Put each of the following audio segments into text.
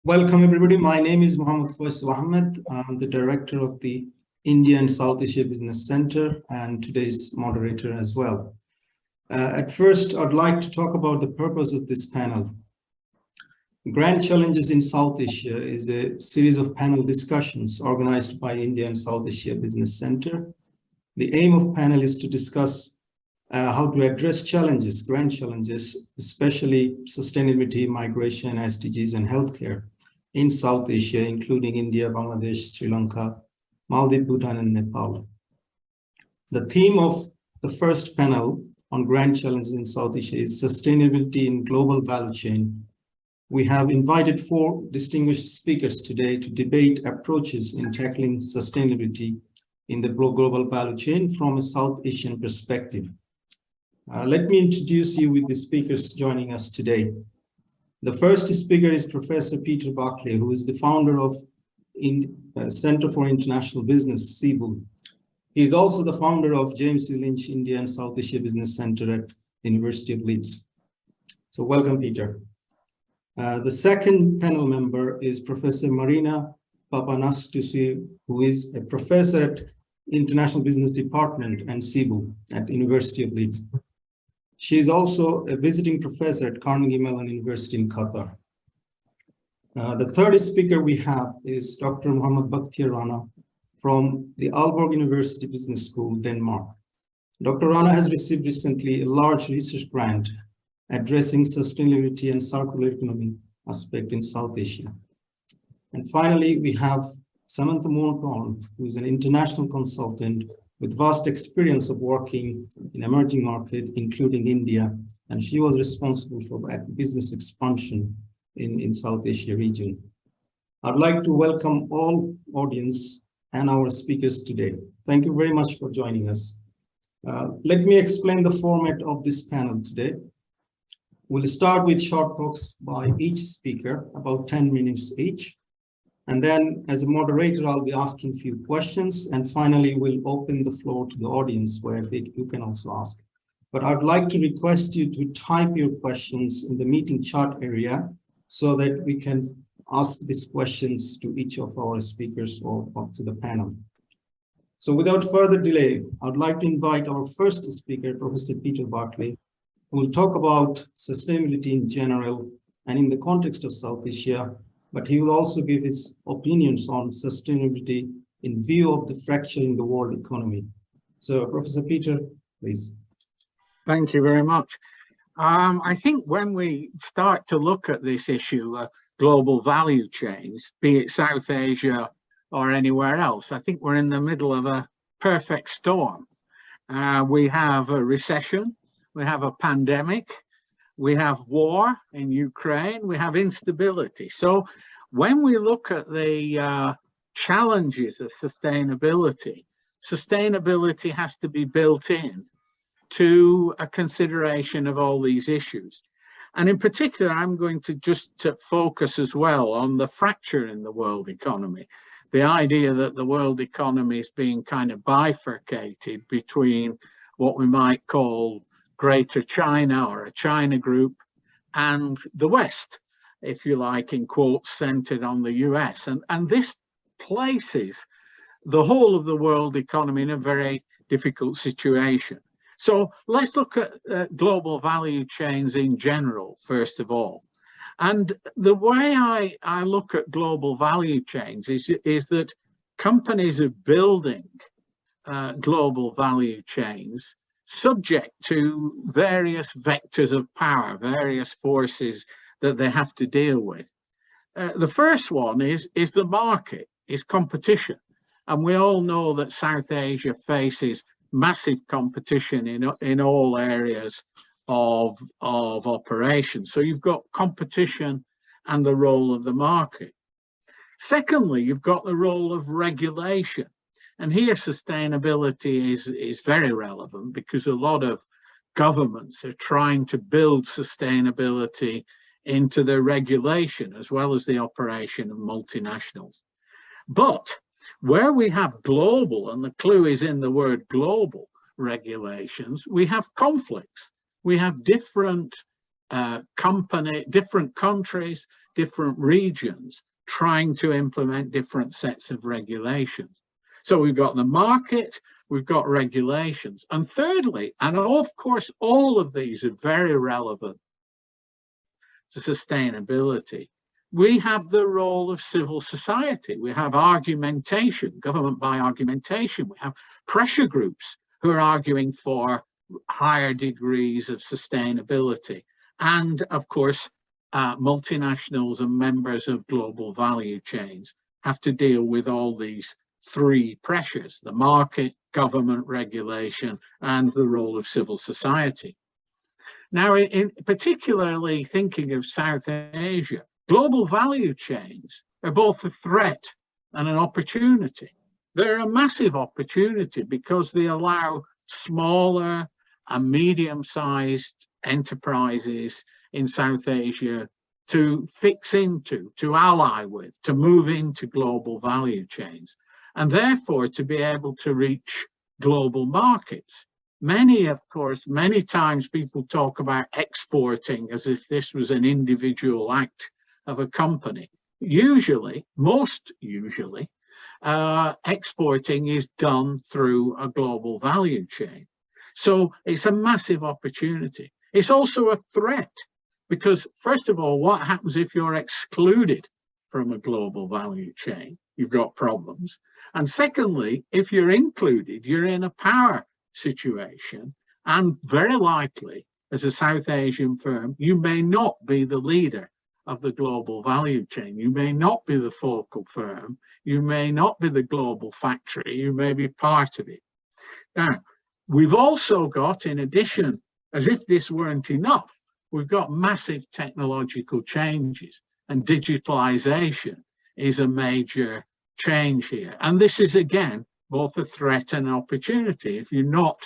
Welcome everybody. My name is Mohammad Faisal. I'm the director of the India and South Asia Business Center and today's moderator as well. At first, I'd like to talk about the purpose of this panel. Grand Challenges in South Asia is a series of panel discussions organized by India and South Asia Business Center. The aim of panel is to discuss how to address challenges, grand challenges, especially sustainability, migration, SDGs, and healthcare in South Asia, including India, Bangladesh, Sri Lanka, Maldives, Bhutan, and Nepal. The theme of the first panel on grand challenges in South Asia is sustainability in global value chain. We have invited 4 distinguished speakers today to debate approaches in tackling sustainability in the global value chain from a South Asian perspective. Let me introduce you with the speakers joining us today. The first speaker is Professor Peter Buckley, who is the founder of Center for International Business, CIBUL. He is also the founder of James C. Lynch India and South Asia Business Center at the University of Leeds. So welcome, Peter. The second panel member is Professor Marina Papanastassiou, who is a professor at International Business Department and CIBUL at the University of Leeds. She is also a visiting professor at Carnegie Mellon University in Qatar. The third speaker we have is Dr. Mohammad Rana from the Aalborg University Business School, Denmark. Dr. Rana has received recently a large research grant addressing sustainability and circular economy aspect in South Asia. And finally, we have Samantha Murton, who is an international consultant with vast experience of working in emerging markets, including India, and she was responsible for business expansion in South Asia region. I'd like to welcome all audience and our speakers today. Thank you very much for joining us. Let me explain the format of this panel today. We'll start with short talks by each speaker, about 10 minutes each. And then as a moderator, I'll be asking a few questions. And finally, we'll open the floor to the audience where you can also ask. But I'd like to request you to type your questions in the meeting chat area so that we can ask these questions to each of our speakers or to the panel. So without further delay, I'd like to invite our first speaker, Professor Peter Buckley, who will talk about sustainability in general and in the context of South Asia, but he will also give his opinions on sustainability in view of the fracture in the world economy. So, Professor Peter, please. Thank you very much. I think when we start to look at this issue, global value chains, be it South Asia or anywhere else, I think we're in the middle of a perfect storm. We have a recession, we have a pandemic, we have war in Ukraine, we have instability. So when we look at the challenges of sustainability, sustainability has to be built in to a consideration of all these issues. And in particular, I'm going to just focus as well on the fracture in the world economy. The idea that the world economy is being kind of bifurcated between what we might call Greater China or a China group and the West, if you like, in quotes, centered on the US. And this places the whole of the world economy in a very difficult situation. So let's look at global value chains in general, first of all. And the way I look at global value chains is that companies are building global value chains subject to various vectors of power, various forces that they have to deal with. The first one is the market, is competition. And we all know that South Asia faces massive competition in all areas of operation. So you've got competition and the role of the market. Secondly, you've got the role of regulation. And here sustainability is very relevant because a lot of governments are trying to build sustainability into their regulation as well as the operation of multinationals. But where we have global, and the clue is in the word global regulations, we have conflicts. We have different countries, different regions trying to implement different sets of regulations. So we've got the market, we've got regulations. And thirdly, and of course, all of these are very relevant to sustainability, we have the role of civil society. We have argumentation, government by argumentation. We have pressure groups who are arguing for higher degrees of sustainability. And of course, multinationals and members of global value chains have to deal with all these three pressures: the market, government regulation, and the role of civil society. Now, in particularly thinking of South Asia, global value chains are both a threat and an opportunity. They're a massive opportunity because they allow smaller and medium-sized enterprises in South Asia to fix into, to ally with, to move into global value chains, and therefore to be able to reach global markets. Many times people talk about exporting as if this was an individual act of a company. Most usually, exporting is done through a global value chain. So it's a massive opportunity. It's also a threat because, first of all, what happens if you're excluded from a global value chain? You've got problems. And secondly, if you're included, you're in a power situation, and very likely, as a South Asian firm, you may not be the leader of the global value chain. You may not be the focal firm. You may not be the global factory. You may be part of it. Now, we've also got, in addition, as if this weren't enough, we've got massive technological changes, and digitalization is a major change here. And this is, again, both a threat and an opportunity. If you're not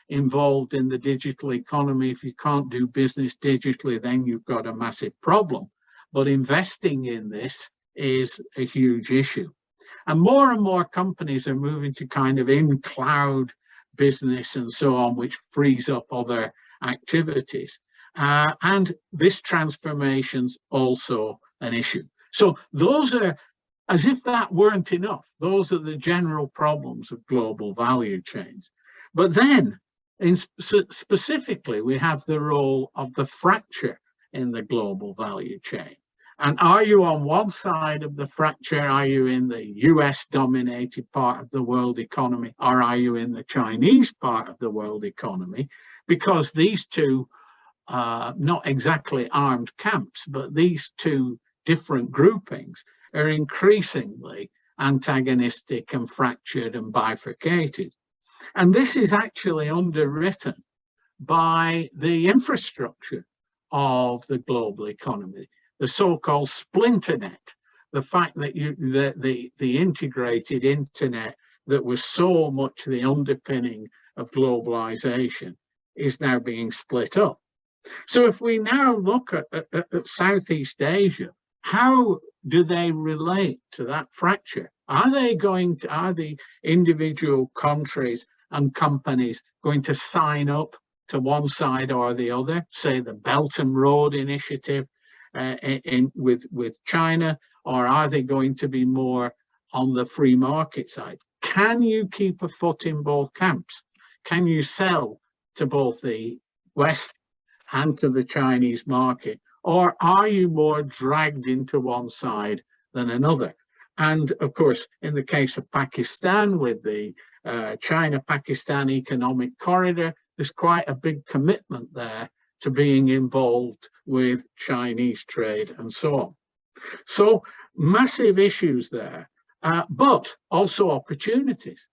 involved in the digital economy, if you can't do business digitally, then you've got a massive problem. But investing in this is a huge issue. And more companies are moving to kind of in-cloud business and so on, which frees up other activities. And this transformation's also an issue. So those are, as if that weren't enough, those are the general problems of global value chains. But then, specifically, we have the role of the fracture in the global value chain. And are you on one side of the fracture? Are you in the US-dominated part of the world economy, or are you in the Chinese part of the world economy? Because these two, not exactly armed camps, but these two different groupings are increasingly antagonistic and fractured and bifurcated. And this is actually underwritten by the infrastructure of the global economy, the so-called splinternet, the fact that the integrated internet that was so much the underpinning of globalization is now being split up. So if we now look at Southeast Asia, how do they relate to that fracture? Are the individual countries and companies going to sign up to one side or the other, say the Belt and Road Initiative with China, or are they going to be more on the free market side? Can you keep a foot in both camps? Can you sell to both the West and to the Chinese market? Or are you more dragged into one side than another? And of course, in the case of Pakistan, with the China-Pakistan Economic Corridor, there's quite a big commitment there to being involved with Chinese trade and so on. So massive issues there, but also opportunities.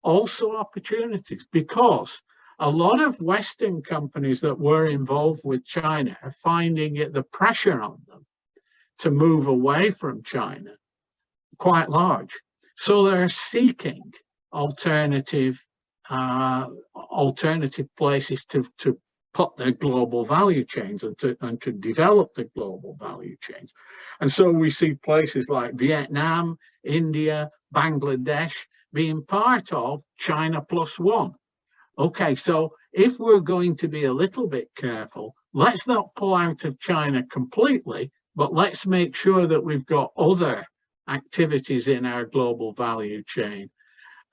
Also opportunities, because a lot of Western companies that were involved with China are finding it, the pressure on them to move away from China, quite large. So they're seeking alternative places to put their global value chains and to develop the global value chains. And so we see places like Vietnam, India, Bangladesh being part of China Plus One. Okay, so if we're going to be a little bit careful, let's not pull out of China completely, but let's make sure that we've got other activities in our global value chain.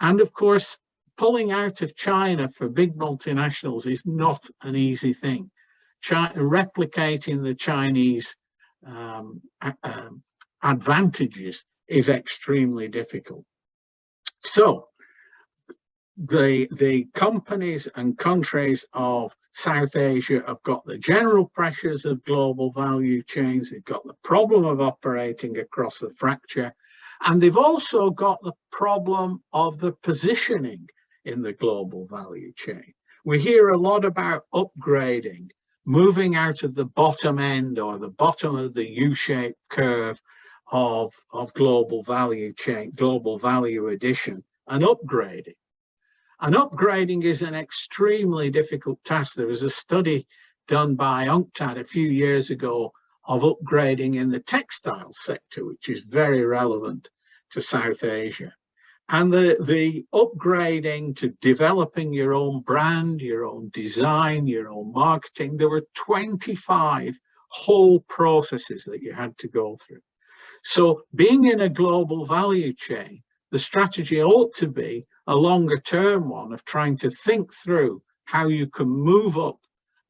And of course, pulling out of China for big multinationals is not an easy thing. Replicating the Chinese advantages is extremely difficult. So the companies and countries of South Asia have got the general pressures of global value chains, they've got the problem of operating across the fracture, and they've also got the problem of the positioning in the global value chain. We hear a lot about upgrading, moving out of the bottom end or the bottom of the U-shaped curve of global value chain, global value addition, and upgrading. And upgrading is an extremely difficult task. There was a study done by UNCTAD a few years ago of upgrading in the textile sector, which is very relevant to South Asia. And the upgrading to developing your own brand, your own design, your own marketing, there were 25 whole processes that you had to go through. So being in a global value chain, the strategy ought to be a longer term one of trying to think through how you can move up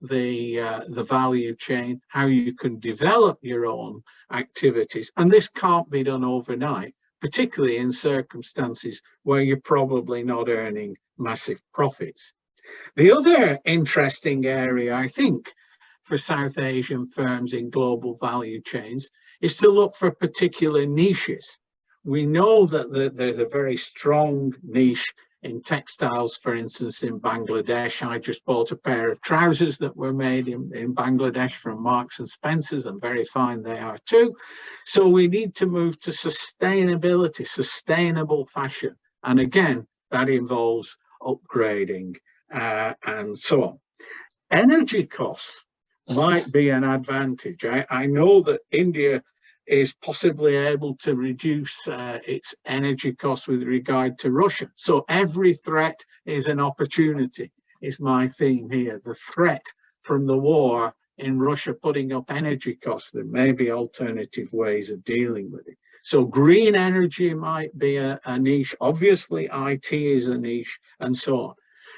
the value chain, how you can develop your own activities. And this can't be done overnight, particularly in circumstances where you're probably not earning massive profits. The other interesting area, I think, for South Asian firms in global value chains is to look for particular niches. We know that there's a very strong niche in textiles, for instance, in Bangladesh. I just bought a pair of trousers that were made in Bangladesh from Marks and Spencer's, and very fine they are too. So we need to move to sustainability, sustainable fashion. And again, that involves upgrading and so on. Energy costs might be an advantage. I know that India is possibly able to reduce its energy costs with regard to Russia. So every threat is an opportunity, is my theme here. The threat from the war in Russia putting up energy costs, there may be alternative ways of dealing with it. So green energy might be a niche. Obviously, IT is a niche, and so on.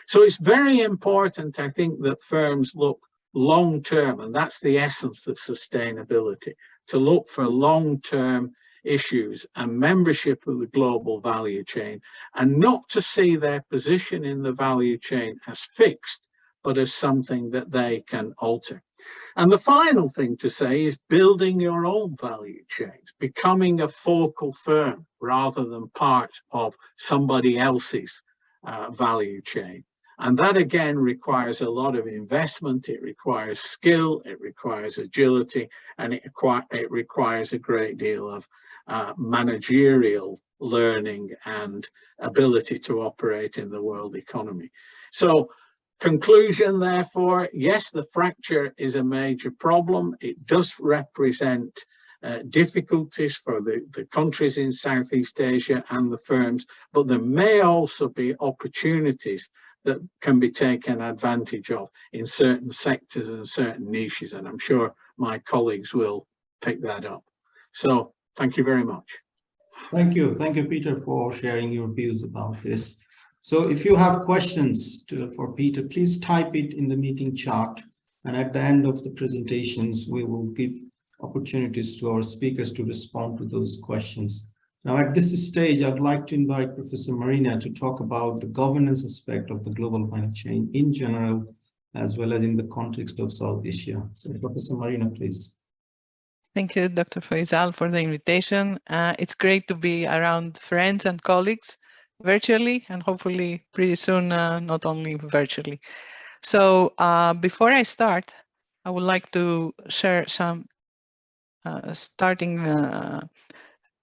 So it's very important, I think, that firms look long term, and that's the essence of sustainability, to look for long-term issues and membership of the global value chain, and not to see their position in the value chain as fixed, but as something that they can alter. And the final thing to say is building your own value chains, becoming a focal firm rather than part of somebody else's value chain. And that again requires a lot of investment, it requires skill, it requires agility, and it requires a great deal of managerial learning and ability to operate in the world economy. So conclusion, therefore, yes, the fracture is a major problem. It does represent difficulties for the countries in Southeast Asia and the firms, but there may also be opportunities that can be taken advantage of in certain sectors and certain niches, and I'm sure my colleagues will pick that up. So thank you very much. Thank you, Peter, for sharing your views about this. So if you have questions for Peter, please type it in the meeting chat, and at the end of the presentations, we will give opportunities to our speakers to respond to those questions. Now, at this stage, I'd like to invite Professor Marina to talk about the governance aspect of the global value chain in general, as well as in the context of South Asia. So, Professor Marina, please. Thank you, Dr. Faisal, for the invitation. It's great to be around friends and colleagues virtually, and hopefully pretty soon, not only virtually. So before I start, I would like to share some starting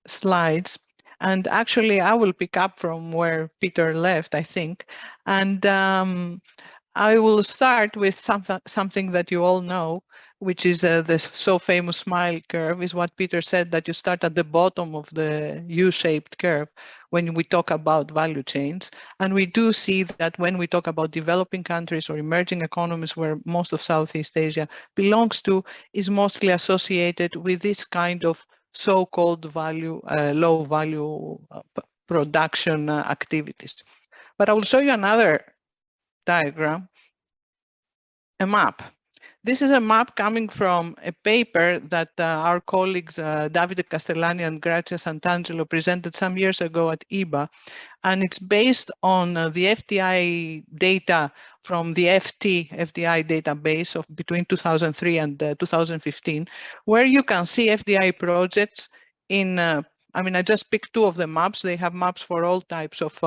slides, and actually I will pick up from where Peter left, I think, and I will start with something that you all know, which is the so famous smile curve, is what Peter said, that you start at the bottom of the U-shaped curve when we talk about value chains. And we do see that when we talk about developing countries or emerging economies, where most of Southeast Asia belongs to, is mostly associated with this kind of so-called value, low value production activities. But I will show you another diagram, a map. This is a map coming from a paper that our colleagues Davide Castellani and Grazia Sant'Angelo presented some years ago at IBA, and it's based on the FDI data from the FDI database of between 2003 and 2015, where you can see FDI projects in, I mean, I just picked two of the maps. They have maps for all types of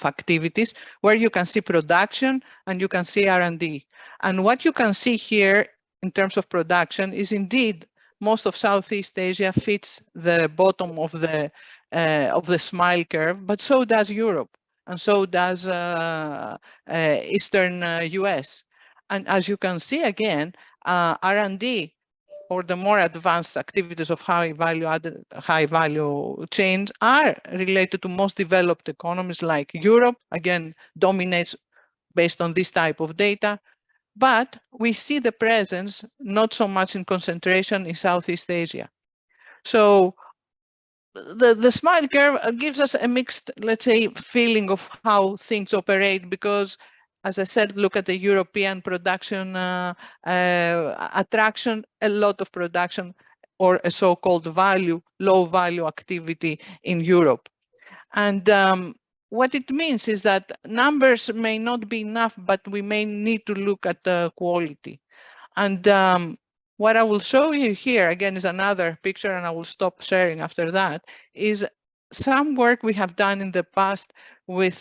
activities, where you can see production and you can see R&D. And what you can see here in terms of production is indeed most of Southeast Asia fits the bottom of the smile curve, but so does Europe, and so does Eastern US. And as you can see again, R&D or the more advanced activities of high value chains are related to most developed economies like Europe, again, dominates based on this type of data. But we see the presence not so much in concentration in Southeast Asia. So the smile curve gives us a mixed, let's say, feeling of how things operate, because as I said, look at the European production attraction, a lot of production or a so-called low value activity in Europe. And what it means is that numbers may not be enough, but we may need to look at the quality. And what I will show you here, again, is another picture, and I will stop sharing after that, is some work we have done in the past with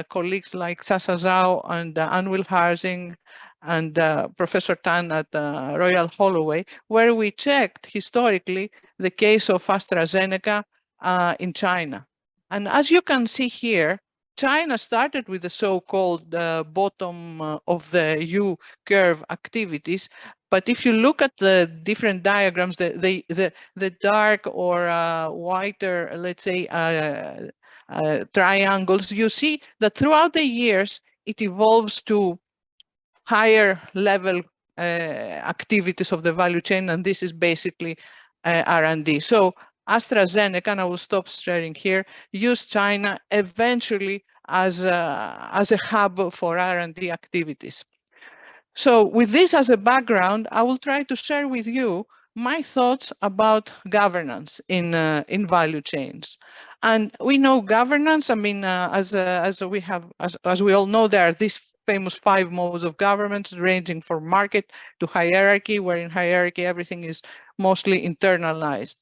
colleagues like Sasa Zhao and Anwil Harzing and Professor Tan at Royal Holloway, where we checked historically the case of AstraZeneca in China. And as you can see here, China started with the so-called bottom of the U curve activities. But if you look at the different diagrams, the dark or whiter, let's say, triangles, you see that throughout the years, it evolves to higher level activities of the value chain. And this is basically R&D. So AstraZeneca, and I will stop sharing here, used China eventually as a hub for R&D activities. So with this as a background, I will try to share with you my thoughts about governance in value chains. And we know governance, I mean, as we all know, there are these famous 5 modes of government, ranging from market to hierarchy, where in hierarchy everything is mostly internalized.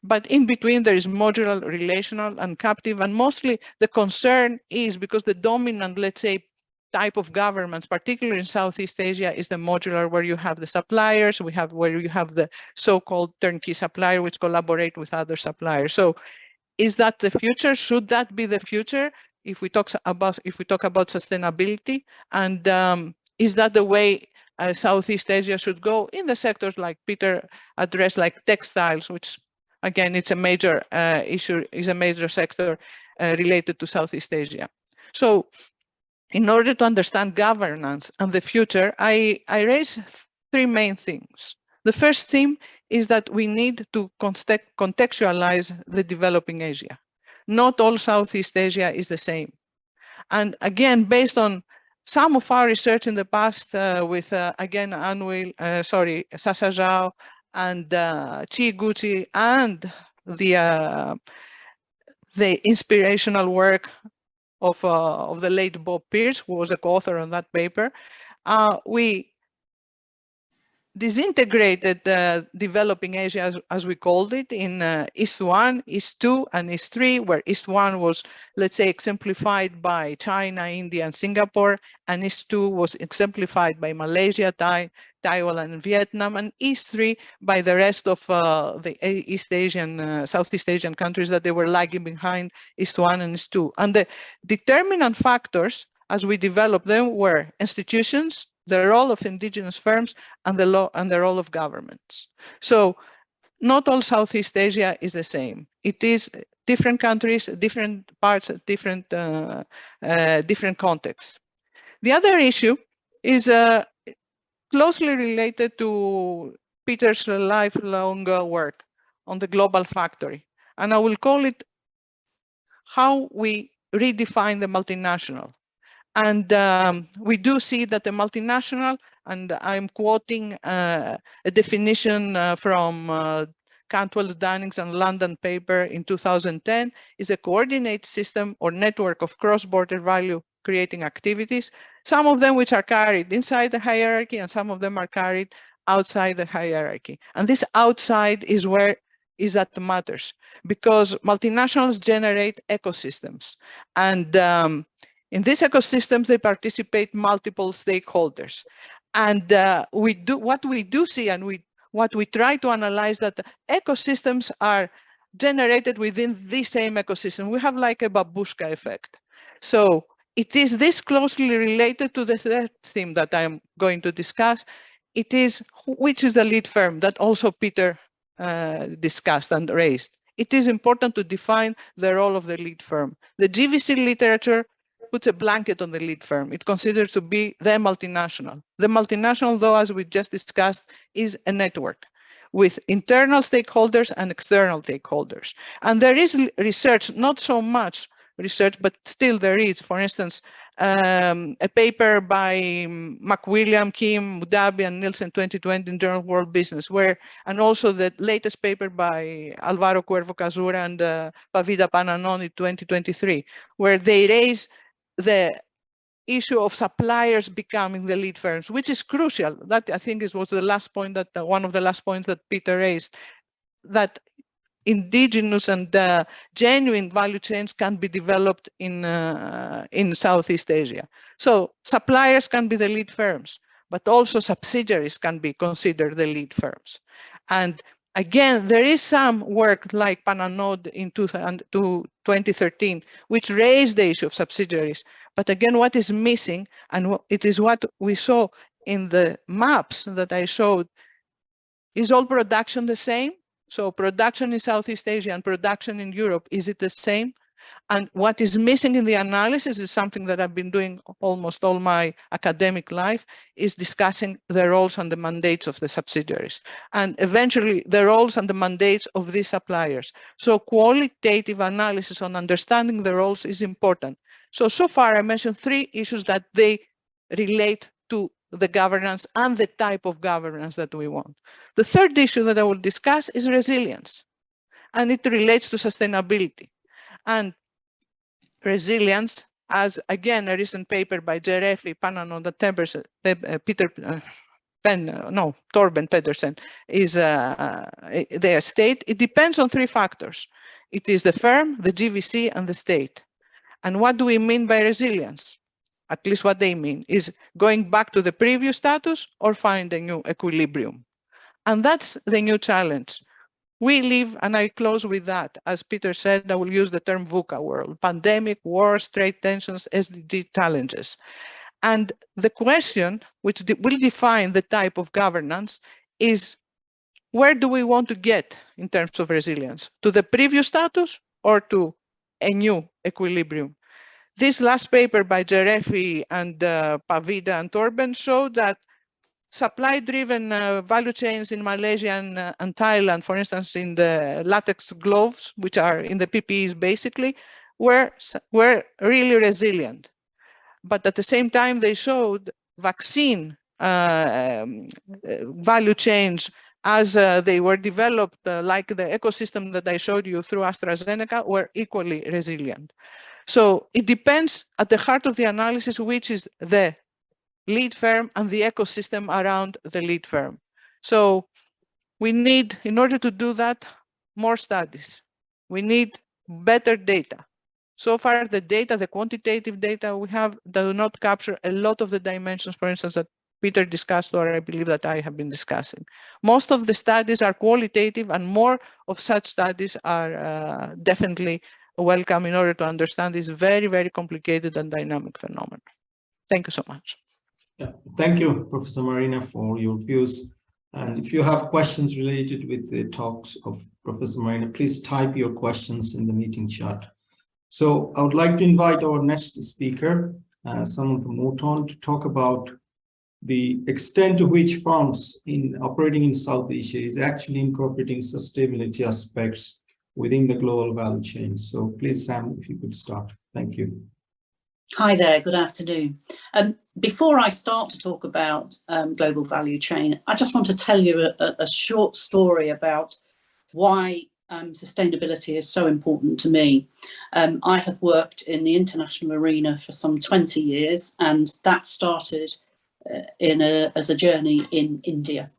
But in between, there is modular, relational, and captive. And mostly the concern is because the dominant, let's say, type of governments, particularly in Southeast Asia, is the modular, where you have the suppliers, where you have the so-called turnkey supplier, which collaborate with other suppliers. So is that the future? Should that be the future if we talk about sustainability? And is that the way Southeast Asia should go in the sectors like Peter addressed, like textiles, which again, it's a major issue, is a major sector related to Southeast Asia. So in order to understand governance and the future, I raise 3 main things. The first theme is that we need to contextualize the developing Asia. Not all Southeast Asia is the same. And again, based on some of our research in the past with, again, Sasa Zhao and Chi Gucci, and the inspirational work of the late Bob Pierce, who was a co-author on that paper, we disintegrated developing Asia, as we called it, in East 1, East 2, and East 3, where East 1 was, let's say, exemplified by China, India, and Singapore, and East 2 was exemplified by Malaysia, Taiwan, and Vietnam, and East 3 by the rest of the East Asian, Southeast Asian countries that they were lagging behind East 1 and East 2. And the determinant factors, as we developed them, were institutions, the role of indigenous firms, and the role of governments. So not all Southeast Asia is the same. It is different countries, different parts, different contexts. The other issue is closely related to Peter's lifelong work on the global factory. And I will call it how we redefine the multinational. And we do see that the multinational, and I'm quoting a definition from Cantwell's, Dunning's, and London paper in 2010, is a coordinated system or network of cross-border value-creating activities, some of them which are carried inside the hierarchy, and some of them are carried outside the hierarchy. And this outside is where that matters, because multinationals generate ecosystems. And in these ecosystems, they participate multiple stakeholders. And what we do see, and what we try to analyze, that the ecosystems are generated within the same ecosystem. We have like a babushka effect. So it is this closely related to the third theme that I'm going to discuss. It is which is the lead firm that also Peter discussed and raised. It is important to define the role of the lead firm. The GVC literature puts a blanket on the lead firm. It considers to be the multinational. The multinational, though, as we just discussed, is a network with internal stakeholders and external stakeholders. And there is research, not so much research, but still there is, for instance, a paper by McWilliam, Kim, Mudabi, and Nielsen 2020 in Journal of World Business, and also the latest paper by Alvaro Cuervo Casura and Pavida Pananoni 2023, where they raise the issue of suppliers becoming the lead firms, which is crucial. That I think was the last point that one of the last points that Peter raised, that indigenous and genuine value chains can be developed in Southeast Asia. So suppliers can be the lead firms, but also subsidiaries can be considered the lead firms. And again, there is some work like Pananod in 2013, which raised the issue of subsidiaries. But again, what is missing, and it is what we saw in the maps that I showed, is all production the same? So production in Southeast Asia and production in Europe, is it the same? And what is missing in the analysis is something that I've been doing almost all my academic life, is discussing the roles and the mandates of the subsidiaries, and eventually the roles and the mandates of these suppliers. So qualitative analysis on understanding the roles is important. So far I mentioned three issues that they relate to the governance and the type of governance that we want. The third issue that I will discuss is resilience, and it relates to sustainability. And resilience, as again a recent paper by Jerefli, Pananod, Torben Pedersen is their state. It depends on three factors. It is the firm, the GVC, and the state. And what do we mean by resilience? At least what they mean is going back to the previous status or find a new equilibrium. And that's the new challenge. We live, and I close with that, as Peter said, I will use the term VUCA world: pandemic, wars, trade tensions, SDG challenges. And the question which will define the type of governance is, where do we want to get in terms of resilience? To the previous status or to a new equilibrium? This last paper by Jerefli and Pavida and Torben showed that supply-driven value chains in Malaysia and Thailand, for instance, in the latex gloves, which are in the PPEs basically, were really resilient. But at the same time, they showed vaccine value chains as they were developed, like the ecosystem that I showed you through AstraZeneca, were equally resilient. So it depends at the heart of the analysis, which is the lead firm and the ecosystem around the lead firm. So we need, in order to do that, more studies. We need better data. So far, the data, the quantitative data we have, do not capture a lot of the dimensions, for instance, that Peter discussed, or I believe that I have been discussing. Most of the studies are qualitative, and more of such studies are definitely welcome in order to understand this very, very complicated and dynamic phenomenon. Thank you so much. Yeah, thank you, Professor Marina, for your views. And if you have questions related with the talks of Professor Marina, please type your questions in the meeting chat. So I would like to invite our next speaker, Samantha Murton, to talk about the extent to which firms operating in South Asia is actually incorporating sustainability aspects within the global value chain. So please, Sam, if you could start. Thank you. Hi there, good afternoon. Before I start to talk about global value chain, I just want to tell you a short story about why sustainability is so important to me. I have worked in the international arena for some 20 years, and that started as a journey in India.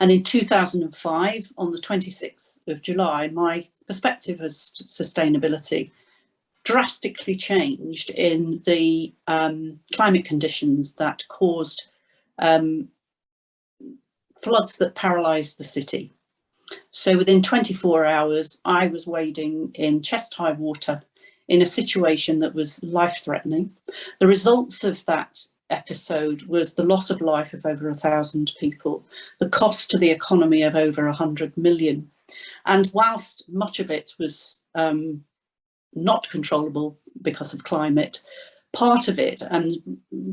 And in 2005, on the 26th of July, my perspective of sustainability drastically changed in the climate conditions that caused floods that paralysed the city. So within 24 hours, I was wading in chest-high water in a situation that was life-threatening. The results of that episode was the loss of life of over 1,000 people, the cost to the economy of over 100 million. And whilst much of it was not controllable because of climate, part of it, and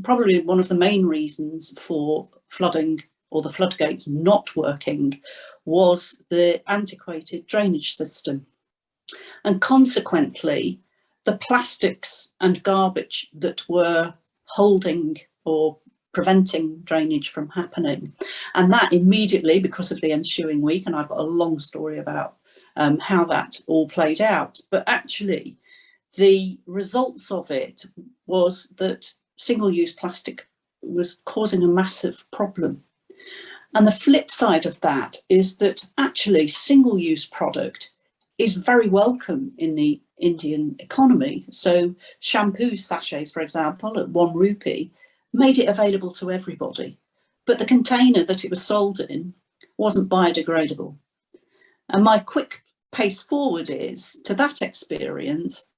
probably one of the main reasons for flooding or the floodgates not working, was the antiquated drainage system. And consequently, the plastics and garbage that were holding or preventing drainage from happening. And that immediately, because of the ensuing week, and I've got a long story about how that all played out, but actually the results of it was that single-use plastic was causing a massive problem. And the flip side of that is that actually single-use product is very welcome in the Indian economy. So shampoo sachets, for example, at 1 rupee, made it available to everybody. But the container that it was sold in wasn't biodegradable. And my quick pace forward is to that experience,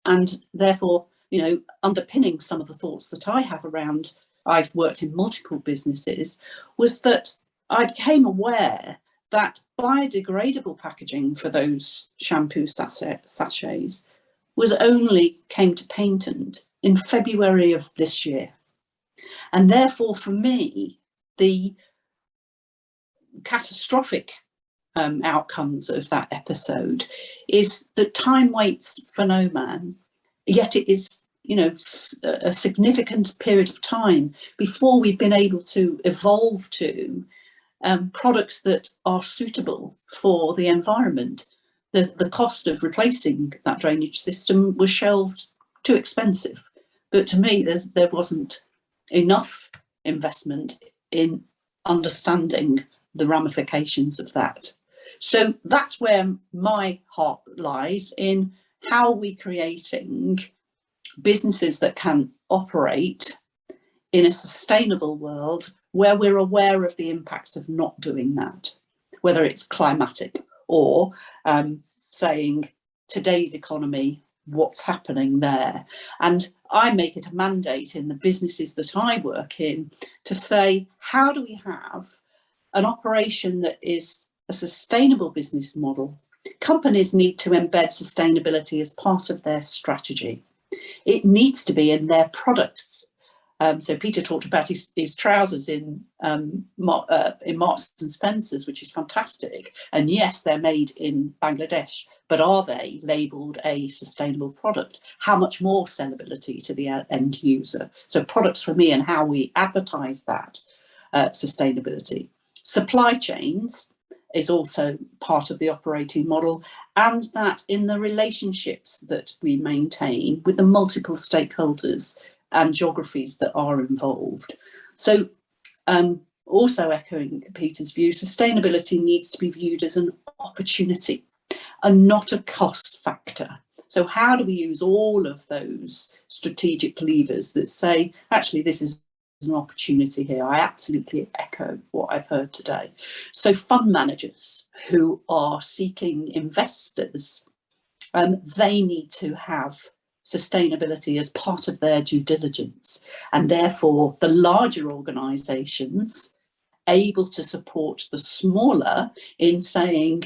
and therefore, you know, underpinning some of the thoughts that I have around, I've worked in multiple businesses, was that I became aware that biodegradable packaging for those shampoo sachets came to patent in February of this year. And therefore, for me, the catastrophic outcomes of that episode is that time waits for no man, yet it is, you know, a significant period of time before we've been able to evolve to products that are suitable for the environment. The cost of replacing that drainage system was shelved, too expensive. But to me, there wasn't enough investment in understanding the ramifications of that. So that's where my heart lies, in how are we creating businesses that can operate in a sustainable world where we're aware of the impacts of not doing that, whether it's climatic or saying today's economy, what's happening there. And I make it a mandate in the businesses that I work in to say, how do we have an operation that is a sustainable business model? Companies need to embed sustainability as part of their strategy. It needs to be in their products. So Peter talked about his trousers in Marks and Spencer's, which is fantastic. And yes, they're made in Bangladesh, but are they labelled a sustainable product? How much more sellability to the end user? So products for me and how we advertise that sustainability. Supply chains is also part of the operating model, and that in the relationships that we maintain with the multiple stakeholders and geographies that are involved. So also echoing Peter's view, sustainability needs to be viewed as an opportunity and not a cost factor. So how do we use all of those strategic levers that say, actually, this is an opportunity here? I absolutely echo what I've heard today. So fund managers who are seeking investors, they need to have sustainability as part of their due diligence, and therefore the larger organisations able to support the smaller in saying,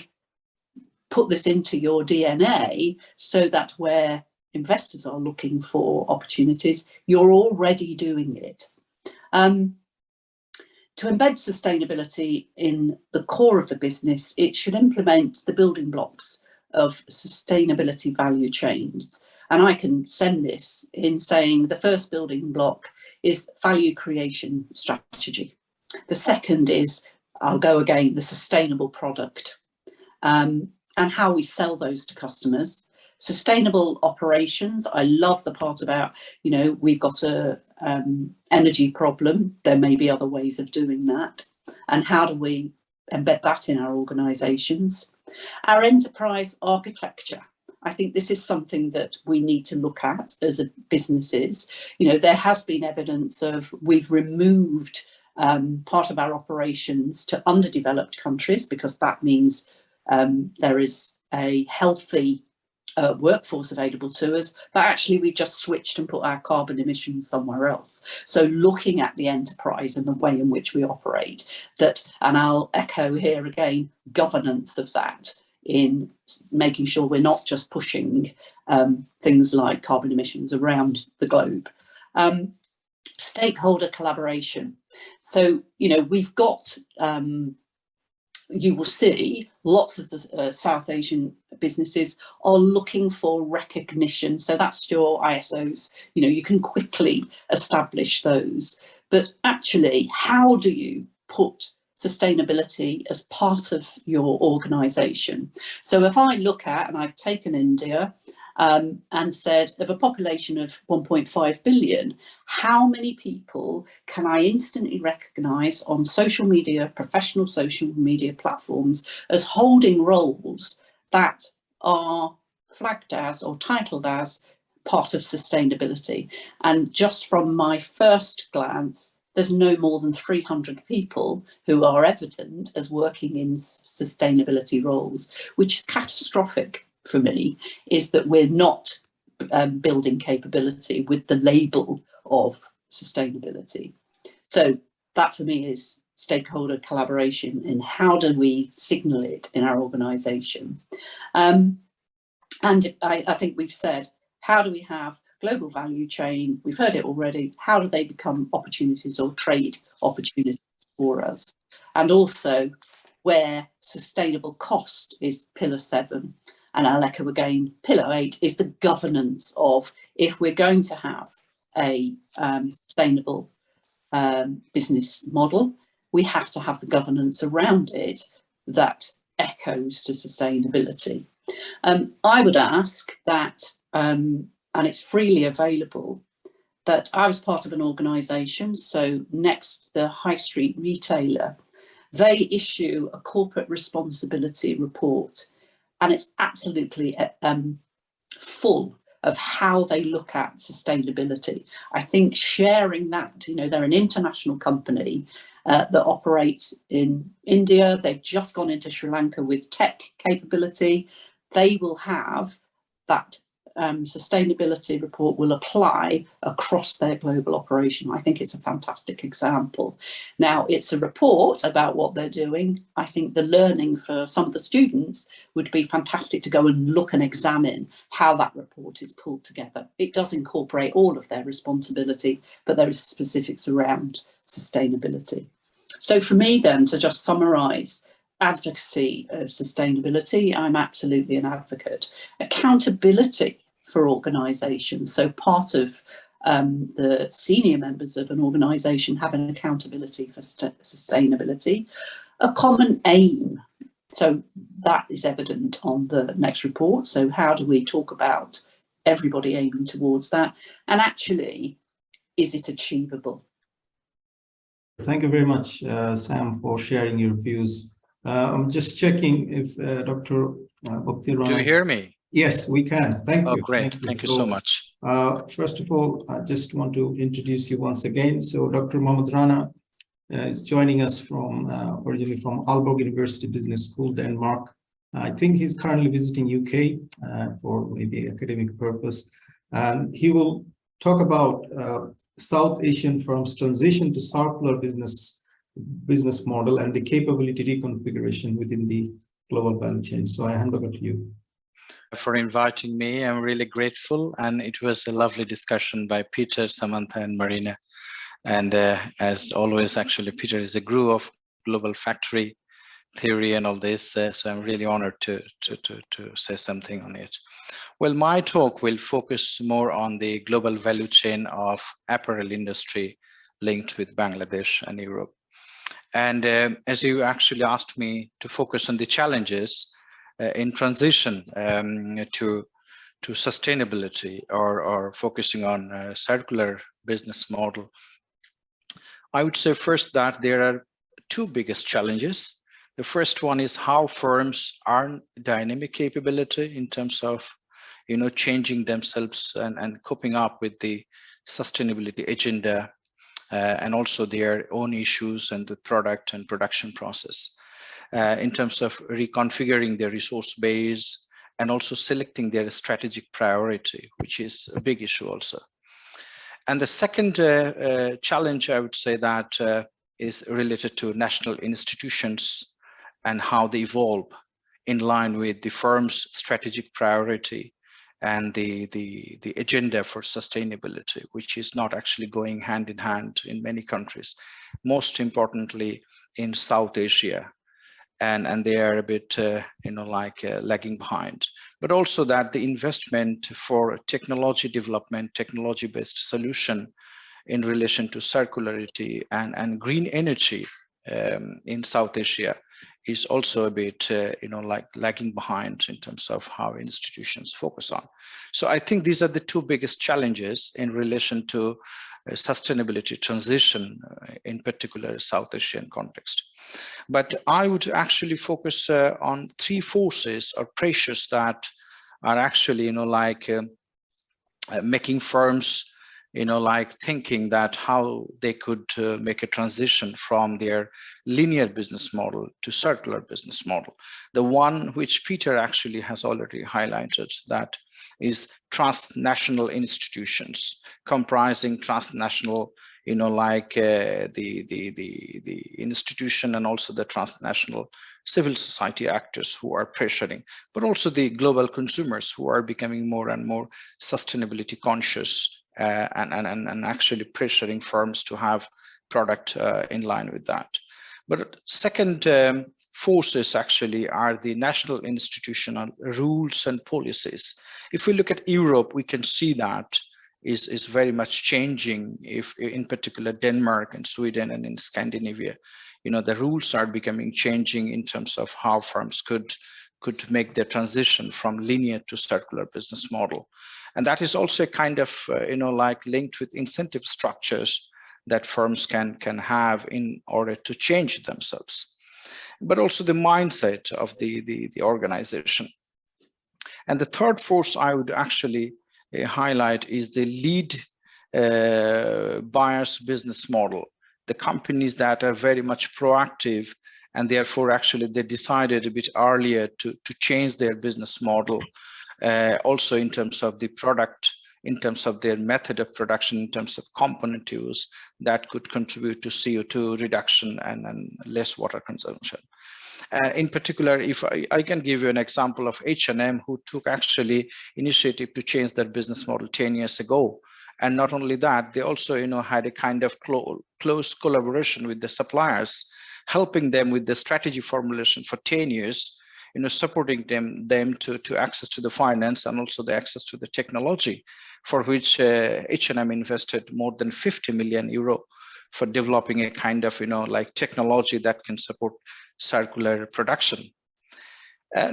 put this into your DNA, so that where investors are looking for opportunities, you're already doing it. To embed sustainability in the core of the business, it should implement the building blocks of sustainability value chains. And I can send this in saying the first building block is value creation strategy. The second is, I'll go again, the sustainable product, and how we sell those to customers. Sustainable operations, I love the part about, you know, we've got a energy problem, there may be other ways of doing that, and how do we embed that in our organisations. Our enterprise architecture, I think this is something that we need to look at as a businesses. You know, there has been evidence of, we've removed part of our operations to underdeveloped countries, because that means there is a healthy workforce available to us, but actually we just switched and put our carbon emissions somewhere else. So looking at the enterprise and the way in which we operate, that, and I'll echo here again, governance of that, in making sure we're not just pushing things like carbon emissions around the globe. Stakeholder collaboration. So, you know, we've got, you will see lots of the South Asian businesses are looking for recognition. So that's your ISOs, you know, you can quickly establish those. But actually, how do you put sustainability as part of your organisation? So if I look at, and I've taken India, and said, of a population of 1.5 billion, how many people can I instantly recognise on social media, professional social media platforms, as holding roles that are flagged as or titled as part of sustainability? And just from my first glance, there's no more than 300 people who are evident as working in sustainability roles, which is catastrophic for me, is that we're not building capability with the label of sustainability. So that for me is stakeholder collaboration, in how do we signal it in our organisation. And I think we've said, how do we have global value chain? We've heard it already. How do they become opportunities or trade opportunities for us? And also where sustainable cost is pillar 7. And I'll echo again, pillar 8 is the governance of, if we're going to have a sustainable business model, we have to have the governance around it that echoes to sustainability. I would ask that, and it's freely available, that I was part of an organisation, so Next, the high street retailer, they issue a corporate responsibility report. And it's absolutely full of how they look at sustainability. I think sharing that, you know, they're an international company that operates in India. They've just gone into Sri Lanka with tech capability. They will have that sustainability report will apply across their global operation. I think it's a fantastic example. Now, it's a report about what they're doing. I think the learning for some of the students would be fantastic to go and look and examine how that report is pulled together. It does incorporate all of their responsibility, but there is specifics around sustainability. So for me then, to just summarise, advocacy of sustainability, I'm absolutely an advocate. Accountability for organisations, so part of the senior members of an organisation have an accountability for sustainability. A common aim, so that is evident on the next report. So how do we talk about everybody aiming towards that? And actually, is it achievable? Thank you very much, Sam, for sharing your views. I'm just checking if Dr. Buckley. Do you hear me? Yes, we can. Thank you. Oh, great. Thank you so much. First of all, I just want to introduce you once again. So Dr. Mohammad Rana is joining us from originally from Aalborg University Business School, Denmark. I think he's currently visiting UK for maybe academic purpose. And he will talk about South Asian firms' transition to circular business model and the capability reconfiguration within the global value chain. So I hand over to you. For inviting me. I'm really grateful, and it was a lovely discussion by Peter, Samantha, and Marina. And as always, actually, Peter is a guru of global factory theory and all this, so I'm really honored to say something on it. Well, my talk will focus more on the global value chain of apparel industry linked with Bangladesh and Europe. And as you actually asked me to focus on the challenges in transition to sustainability or focusing on a circular business model, I would say first that there are two biggest challenges. The first one is how firms earn dynamic capability in terms of, changing themselves and coping up with the sustainability agenda and also their own issues and the product and production process. In terms of reconfiguring their resource base and also selecting their strategic priority, which is a big issue also. And the second challenge, I would say, that is related to national institutions and how they evolve in line with the firm's strategic priority and the agenda for sustainability, which is not actually going hand in hand in many countries, most importantly in South Asia. And they are a bit, lagging behind. But also that the investment for technology development, technology-based solution in relation to circularity and green energy in South Asia is also a bit, lagging behind in terms of how institutions focus on. So I think these are the two biggest challenges in relation to sustainability transition, in particular South Asian context. But I would actually focus on three forces or pressures that are actually, making firms, thinking that how they could make a transition from their linear business model to circular business model. The one which Peter actually has already highlighted, that is transnational institutions comprising transnational, the institution and also the transnational civil society actors who are pressuring, but also the global consumers who are becoming more and more sustainability conscious and actually pressuring firms to have product in line with that. But second forces actually are the national institutional rules and policies. If we look at Europe, we can see that is very much changing. If in particular Denmark and Sweden and in Scandinavia, the rules are becoming changing in terms of how firms could make their transition from linear to circular business model. And that is also a kind of, linked with incentive structures that firms can have in order to change themselves, but also the mindset of the organization. And the third force I would actually highlight is the lead buyers business model, the companies that are very much proactive, and therefore actually they decided a bit earlier to change their business model, also in terms of the product, in terms of their method of production, in terms of component use that could contribute to CO2 reduction and less water consumption. In particular, if I can give you an example of H&M, who took actually initiative to change their business model 10 years ago. And not only that, they also had a kind of close collaboration with the suppliers, helping them with the strategy formulation for 10 years, supporting them to access to the finance and also the access to the technology, for which H&M invested more than 50 million euro for developing a kind of, technology that can support circular production.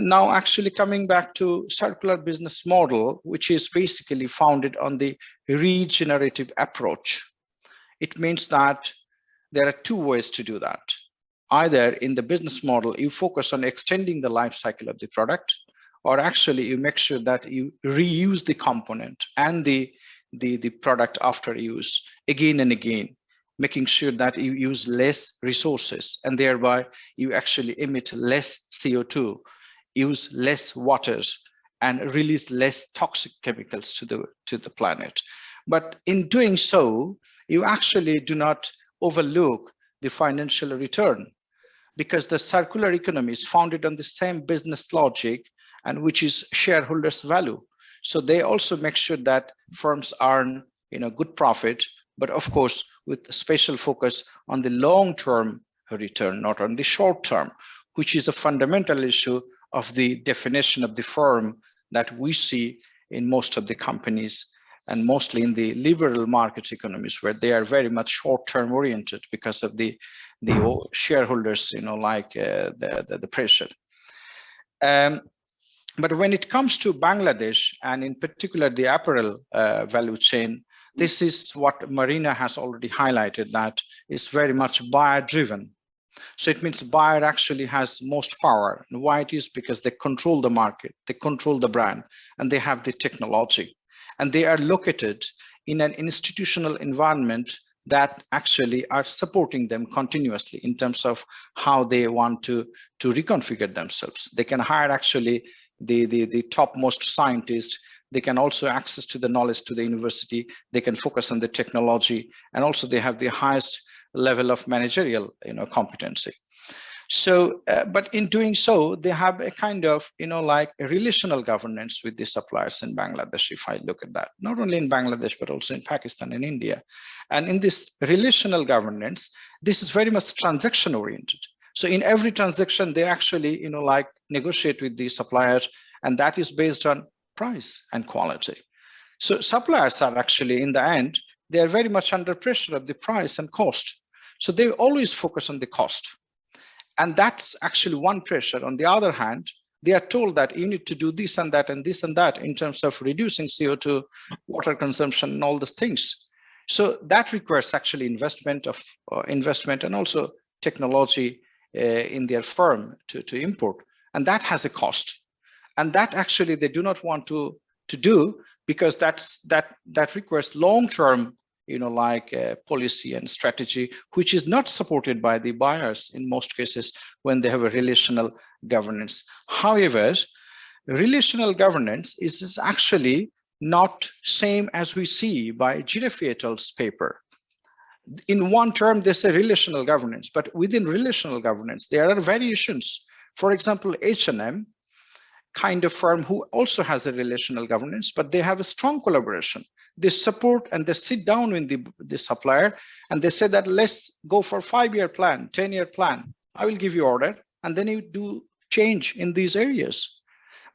Now, actually coming back to circular business model, which is basically founded on the regenerative approach. It means that there are two ways to do that. Either in the business model, you focus on extending the life cycle of the product, or actually you make sure that you reuse the component and the product after use again and again, making sure that you use less resources and thereby you actually emit less CO2, use less waters, and release less toxic chemicals to the planet. But in doing so, you actually do not overlook the financial return, because the circular economy is founded on the same business logic, and which is shareholders' value. So they also make sure that firms earn good profit, but of course with a special focus on the long-term return, not on the short term, which is a fundamental issue of the definition of the firm that we see in most of the companies, and mostly in the liberal market economies, where they are very much short-term oriented because of the shareholders, the pressure. But when it comes to Bangladesh, and in particular the apparel value chain, this is what Marina has already highlighted, that is very much buyer driven. So it means buyer actually has most power. And why it is? Because they control the market, they control the brand, and they have the technology. And they are located in an institutional environment that actually are supporting them continuously in terms of how they want to reconfigure themselves. They can hire actually the topmost scientists. They can also access to the knowledge to the university. They can focus on the technology, and also they have the highest level of managerial competency. So but in doing so, they have a kind of like a relational governance with the suppliers in Bangladesh. If I look at that, not only in Bangladesh but also in Pakistan and India, and in this relational governance, this is very much transaction oriented. So in every transaction, they actually like negotiate with the suppliers, and that is based on price and quality. So suppliers are actually, in the end, they are very much under pressure of the price and cost. So they always focus on the cost. And that's actually one pressure. On the other hand, they are told that you need to do this and that and this and that in terms of reducing CO2, water consumption, and all those things. So that requires actually investment and also technology in their firm to import. And that has a cost. And that actually they do not want to do, because that requires long-term policy and strategy, which is not supported by the buyers in most cases when they have a relational governance. However, relational governance is actually not same as we see by Giraffe et al.'s paper. In one term, they say relational governance, but within relational governance, there are variations. For example, H&M, kind of firm who also has a relational governance, but they have a strong collaboration. They support and they sit down with the supplier, and they say that let's go for 5-year plan, 10-year plan. I will give you order, and then you do change in these areas.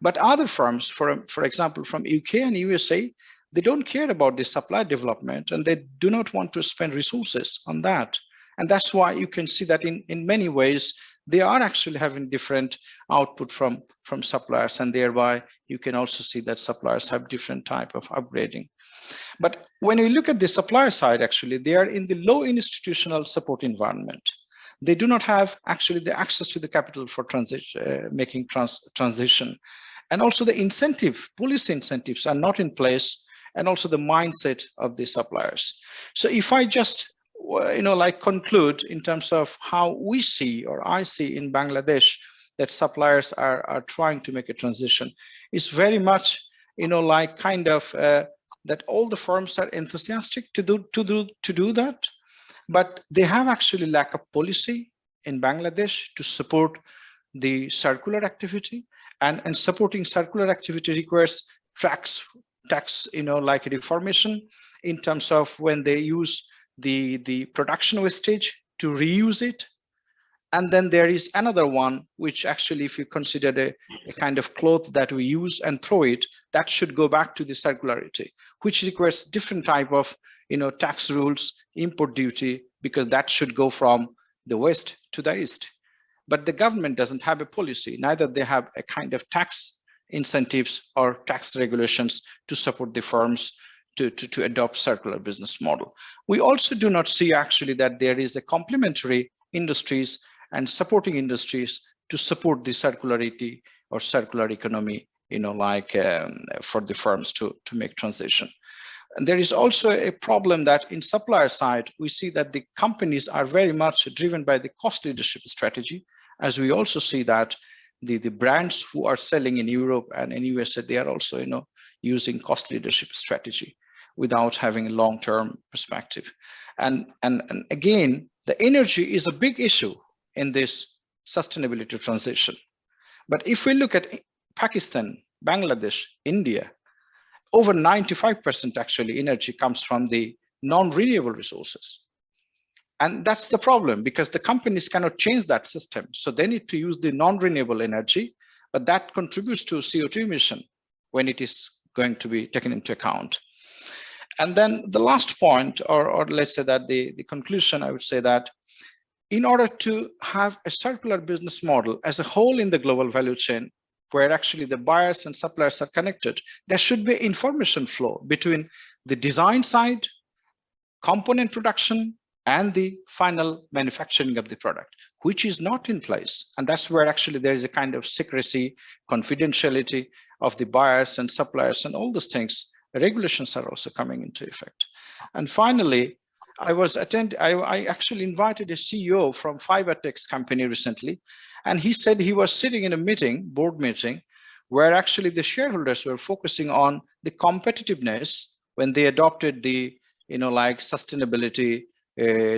But other firms, for example, from UK and USA, they don't care about the supply development, and they do not want to spend resources on that. And that's why you can see that in many ways, they are actually having different output from suppliers, and thereby you can also see that suppliers have different type of upgrading. But when you look at the supplier side, actually, they are in the low institutional support environment. They do not have actually the access to the capital for making transition. And also the policy incentives are not in place, and also the mindset of the suppliers. So if I just conclude in terms of how we see, or I see in Bangladesh, that suppliers are trying to make a transition, is very much that all the firms are enthusiastic to do that, but they have actually lack of policy in Bangladesh to support the circular activity, and supporting circular activity requires tax reformation in terms of when they use the production wastage to reuse it. And then there is another one, which actually, if you consider a kind of cloth that we use and throw it, that should go back to the circularity, which requires different type of tax rules, import duty, because that should go from the west to the east. But the government doesn't have a policy, neither they have a kind of tax incentives or tax regulations to support the firms to adopt circular business model. We also do not see actually that there is a complementary industries and supporting industries to support the circularity or circular economy, for the firms to make transition. And there is also a problem that in supplier side, we see that the companies are very much driven by the cost leadership strategy, as we also see that the brands who are selling in Europe and in USA, they are also, using cost leadership strategy without having a long-term perspective. And again, the energy is a big issue in this sustainability transition. But if we look at Pakistan, Bangladesh, India, over 95% actually energy comes from the non-renewable resources. And that's the problem, because the companies cannot change that system. So they need to use the non-renewable energy, but that contributes to CO2 emission when it is going to be taken into account. And then the last point, or let's say that the conclusion, I would say that in order to have a circular business model as a whole in the global value chain, where actually the buyers and suppliers are connected, there should be information flow between the design side, component production, and the final manufacturing of the product, which is not in place. And that's where actually there is a kind of secrecy, confidentiality of the buyers and suppliers and all those things. Regulations are also coming into effect. And finally, I actually invited a CEO from Fibertex company recently, and he said he was sitting in a meeting, board meeting, where actually the shareholders were focusing on the competitiveness when they adopted the, like sustainability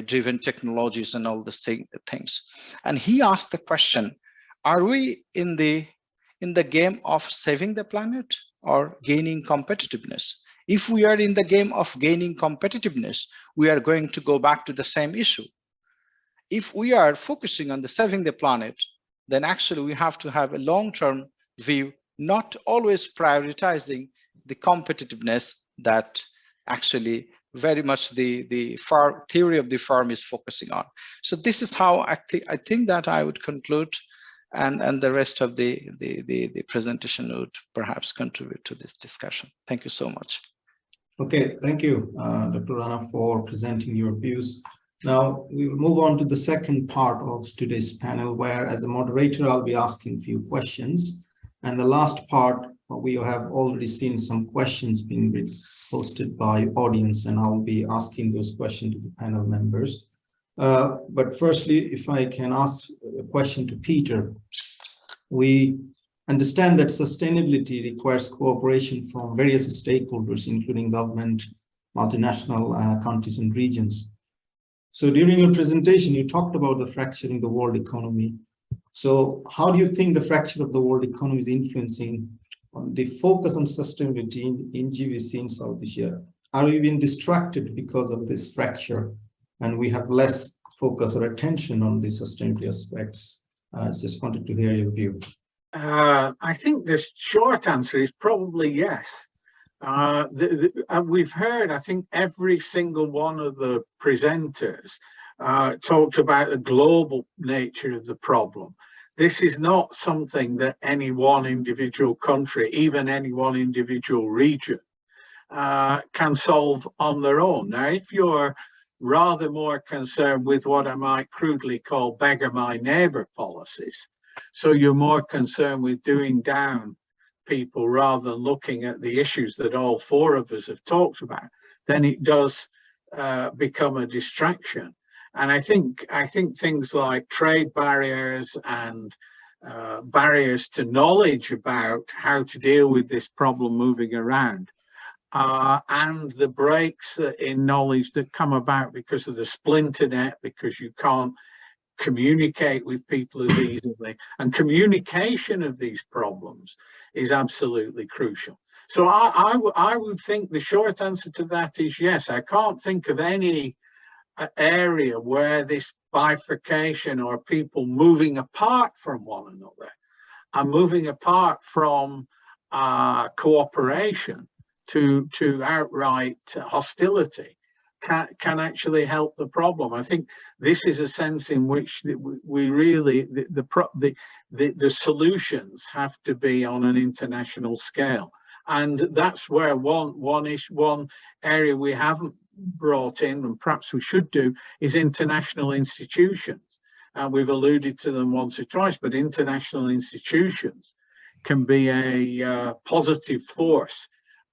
driven technologies and all these things. And he asked the question, are we in the game of saving the planet or gaining competitiveness? If we are in the game of gaining competitiveness, we are going to go back to the same issue. If we are focusing on the saving the planet, then actually we have to have a long-term view, not always prioritizing the competitiveness that actually very much the theory of the firm is focusing on. So this is how I think that I would conclude, and the rest of the presentation would perhaps contribute to this discussion. Thank you so much. Okay, thank you, Dr. Rana, for presenting your views. Now we will move on to the second part of today's panel, where as a moderator, I'll be asking a few questions. And the last part, we have already seen some questions being posted by audience, and I'll be asking those questions to the panel members. But firstly, if I can ask a question to Peter. We understand that sustainability requires cooperation from various stakeholders, including government, multinational countries and regions. So during your presentation, you talked about the fracture in the world economy. So how do you think the fracture of the world economy is influencing the focus on sustainability in GVC in South Asia? Are we being distracted because of this fracture and we have less focus or attention on the sustainability aspects? I just wanted to hear your view. I think the short answer is probably yes. We've heard, I think every single one of the presenters talked about the global nature of the problem. This is not something that any one individual country, even any one individual region, can solve on their own. Now, if you're rather more concerned with what I might crudely call beggar my neighbor policies, so you're more concerned with doing down people rather than looking at the issues that all four of us have talked about, then it does become a distraction. And I think things like trade barriers and barriers to knowledge about how to deal with this problem moving around, and the breaks in knowledge that come about because of the splinter net, because you can't communicate with people as easily, and communication of these problems is absolutely crucial. So I would think the short answer to that is yes. I can't think of any area where this bifurcation or people moving apart from one another and moving apart from cooperation to outright hostility can actually help the problem. I think this is a sense in which we really the solutions have to be on an international scale, and that's where one area we haven't brought in, and perhaps we should do, is international institutions. And we've alluded to them once or twice, but international institutions can be a positive force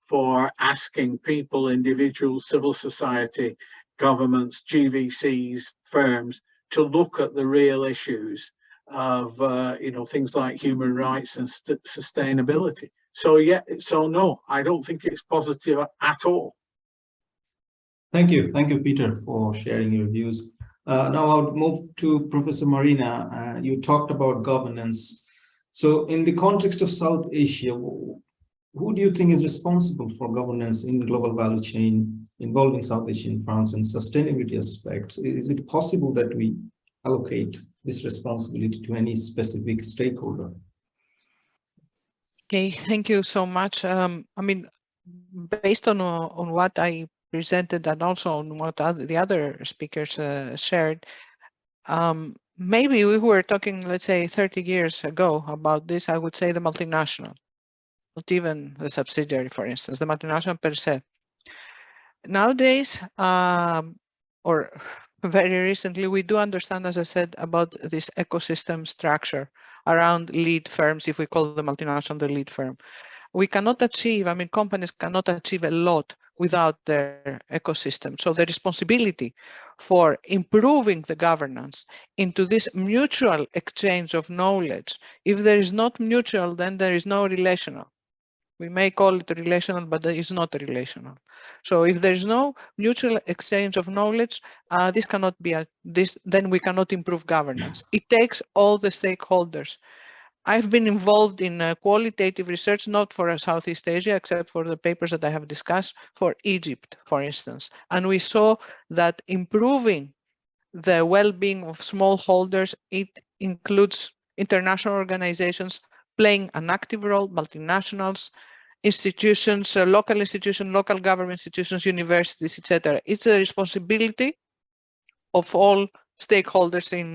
for asking people, individuals, civil society, governments, GVCs, firms, to look at the real issues of things like human rights and sustainability. So yeah, so no, I don't think it's positive at all. Thank you, Peter, for sharing your views. Now I'll move to Professor Marina. You talked about governance. So in the context of South Asia, who do you think is responsible for governance in the global value chain involving South Asian firms and sustainability aspects? Is it possible that we allocate this responsibility to any specific stakeholder? Okay, thank you so much. I mean, based on what I presented and also on what the other speakers shared, maybe we were talking, let's say, 30 years ago about this, I would say the multinational, not even the subsidiary, for instance, the multinational per se. Nowadays, or very recently, we do understand, as I said, about this ecosystem structure around lead firms, if we call the multinational the lead firm. We cannot achieve, I mean, companies cannot achieve a lot without their ecosystem. So the responsibility for improving the governance into this mutual exchange of knowledge, if there is not mutual, then there is no relational. We may call it relational, but it is not relational. So if there is no mutual exchange of knowledge, this cannot be then we cannot improve governance. It takes all the stakeholders. I've been involved in qualitative research, not for Southeast Asia, except for the papers that I have discussed, for Egypt, for instance. And we saw that improving the well-being of smallholders, it includes international organizations playing an active role, multinationals, institutions, local institutions, local government institutions, universities, etc. It's a responsibility of all stakeholders in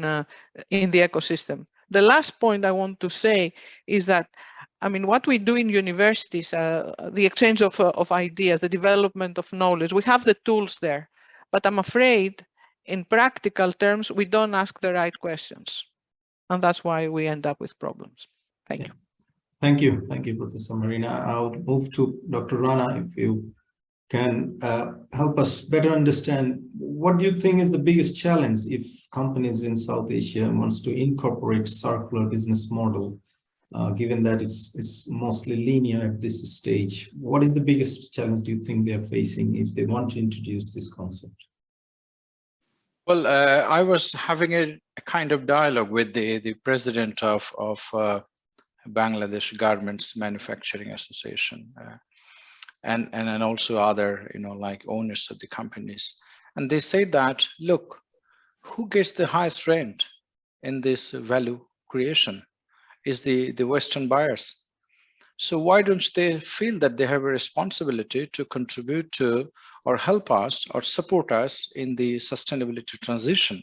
the ecosystem. The last point I want to say is that, I mean, what we do in universities, the exchange of ideas, the development of knowledge, we have the tools there, but I'm afraid in practical terms, we don't ask the right questions. And that's why we end up with problems. Thank you. Thank you, Professor Marina. I'll move to Dr. Rana, if you can help us better understand, what do you think is the biggest challenge if companies in South Asia wants to incorporate circular business model, given that it's mostly linear at this stage? What is the biggest challenge do you think they're facing if they want to introduce this concept? Well, I was having a kind of dialogue with the president of Bangladesh Garments Manufacturing Association, and also other, like owners of the companies. And they say that, look, who gets the highest rent in this value creation is the Western buyers. So why don't they feel that they have a responsibility to contribute to or help us or support us in the sustainability transition?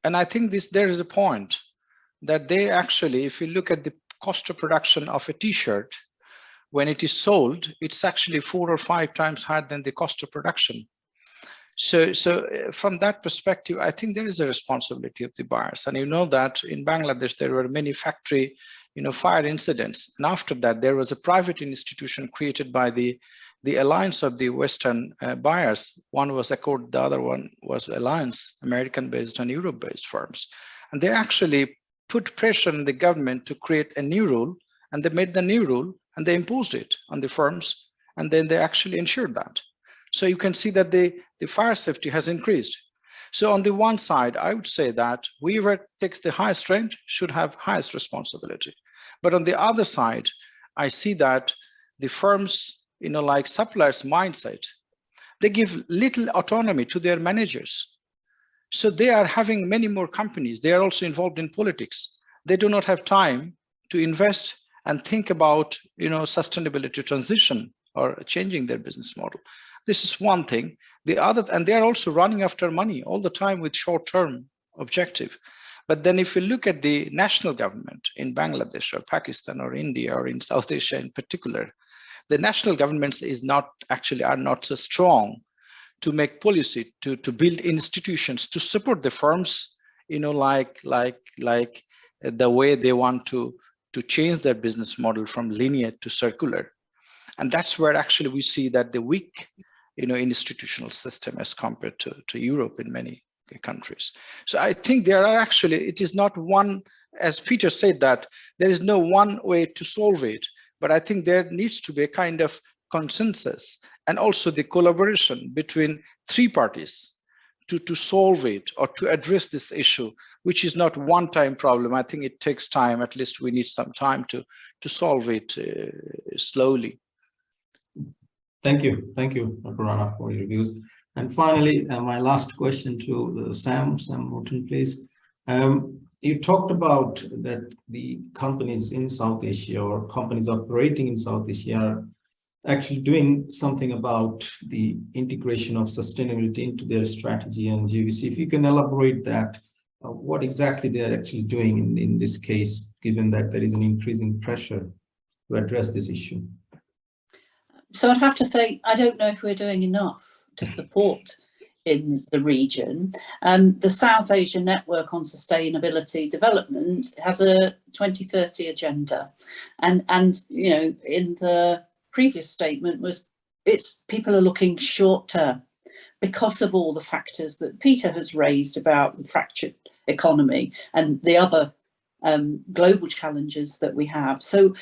And I think there is a point that they actually, if you look at the cost of production of a t-shirt, when it is sold, it's actually 4 or 5 times higher than the cost of production. So from that perspective, I think there is a responsibility of the buyers. And you know that in Bangladesh, there were many factory, fire incidents. And after that, there was a private institution created by the alliance of the Western buyers. One was Accord, the other one was Alliance, American-based and Europe-based firms. And they actually put pressure on the government to create a new rule, and they made the new rule and they imposed it on the firms, and then they actually ensured that. So you can see that the fire safety has increased. So on the one side, I would say that whoever takes the highest rent should have highest responsibility. But on the other side, I see that the firms, like suppliers mindset, they give little autonomy to their managers. So they are having many more companies. They are also involved in politics. They do not have time to invest and think about, sustainability transition or changing their business model. This is one thing. The other, and they are also running after money all the time with short-term objective. But then if you look at the national government in Bangladesh or Pakistan or India or in South Asia in particular, the national governments are not so strong to make policy, to build institutions to support the firms, like the way they want to change their business model from linear to circular. And that's where actually we see that the weak, institutional system as compared to Europe in many countries. So I think there are actually, it is not one as Peter said, that there is no one way to solve it, but I think there needs to be a kind of consensus and also the collaboration between three parties to solve it or to address this issue, which is not one-time problem. I think it takes time. At least we need some time to solve it slowly. Thank you, Dr. Rana, for your views. And finally, my last question to Sam Murton, please. You talked about that the companies in South Asia or companies operating in South Asia are actually doing something about the integration of sustainability into their strategy and GVC. If you can elaborate that, what exactly they are actually doing in this case, given that there is an increasing pressure to address this issue. So I'd have to say, I don't know if we're doing enough to support in the region. The South Asia Network on Sustainability Development has a 2030 agenda, and you know, in the previous statement was people are looking short term because of all the factors that Peter has raised about the fractured economy and the other global challenges that we have. So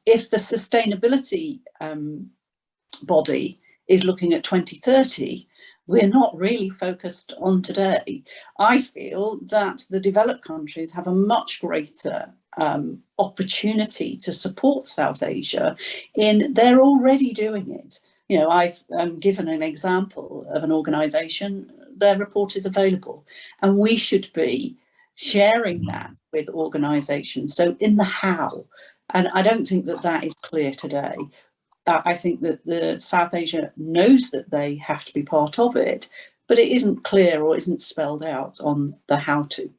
if the sustainability body is looking at 2030, we're not really focused on today. I feel that the developed countries have a much greater opportunity to support South Asia in they're already doing it. You know, I've given an example of an organisation, their report is available, and we should be sharing that with organisations. So in the how, and I don't think that that is clear today. I think that the South Asia knows that they have to be part of it, but it isn't clear or isn't spelled out on the how to.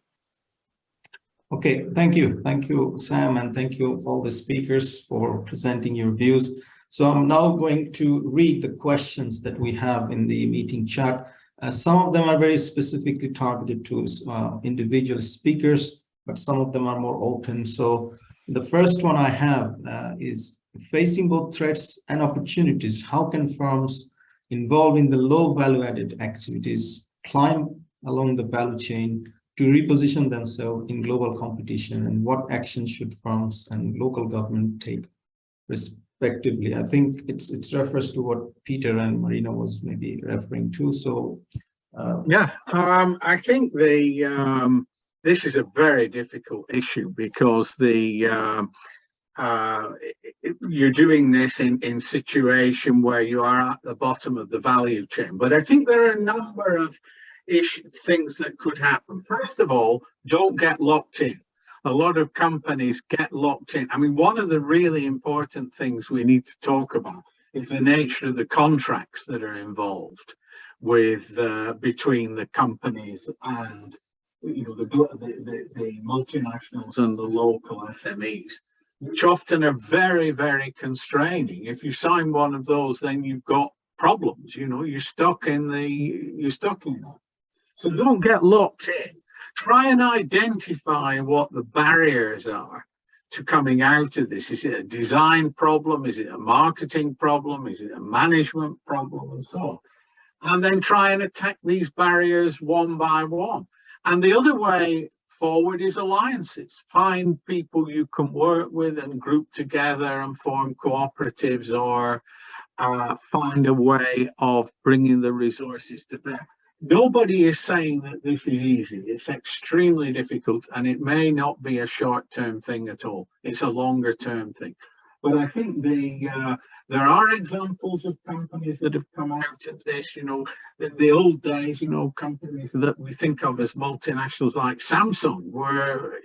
Okay, thank you, Sam, and thank you all the speakers for presenting your views. So I'm now going to read the questions that we have in the meeting chat. Some of them are very specifically targeted to individual speakers, but some of them are more open. So the first one I have is, facing both threats and opportunities, how can firms involved in the low value-added activities climb along the value chain to reposition themselves in global competition, and what actions should firms and local government take respectively? I think it refers to what Peter and Marina was maybe referring to. So I think this is a very difficult issue because you're doing this in situation where you are at the bottom of the value chain. But I think there are a number of things that could happen. First of all, don't get locked in. A lot of companies get locked in. I mean, one of the really important things we need to talk about is the nature of the contracts that are involved with between the companies and, you know, the multinationals and the local SMEs, which often are very, very constraining. If you sign one of those, then you've got problems. You know, you're stuck in that. So don't get locked in. Try and identify what the barriers are to coming out of this. Is it a design problem? Is it a marketing problem? Is it a management problem? And so on. And then try and attack these barriers one by one. And the other way forward is alliances. Find people you can work with and group together and form cooperatives, or find a way of bringing the resources to bear. Nobody is saying that this is easy. It's extremely difficult, and it may not be a short-term thing at all. It's a longer-term thing. But I think there are examples of companies that have come out of this. You know, in the old days, you know, companies that we think of as multinationals like Samsung were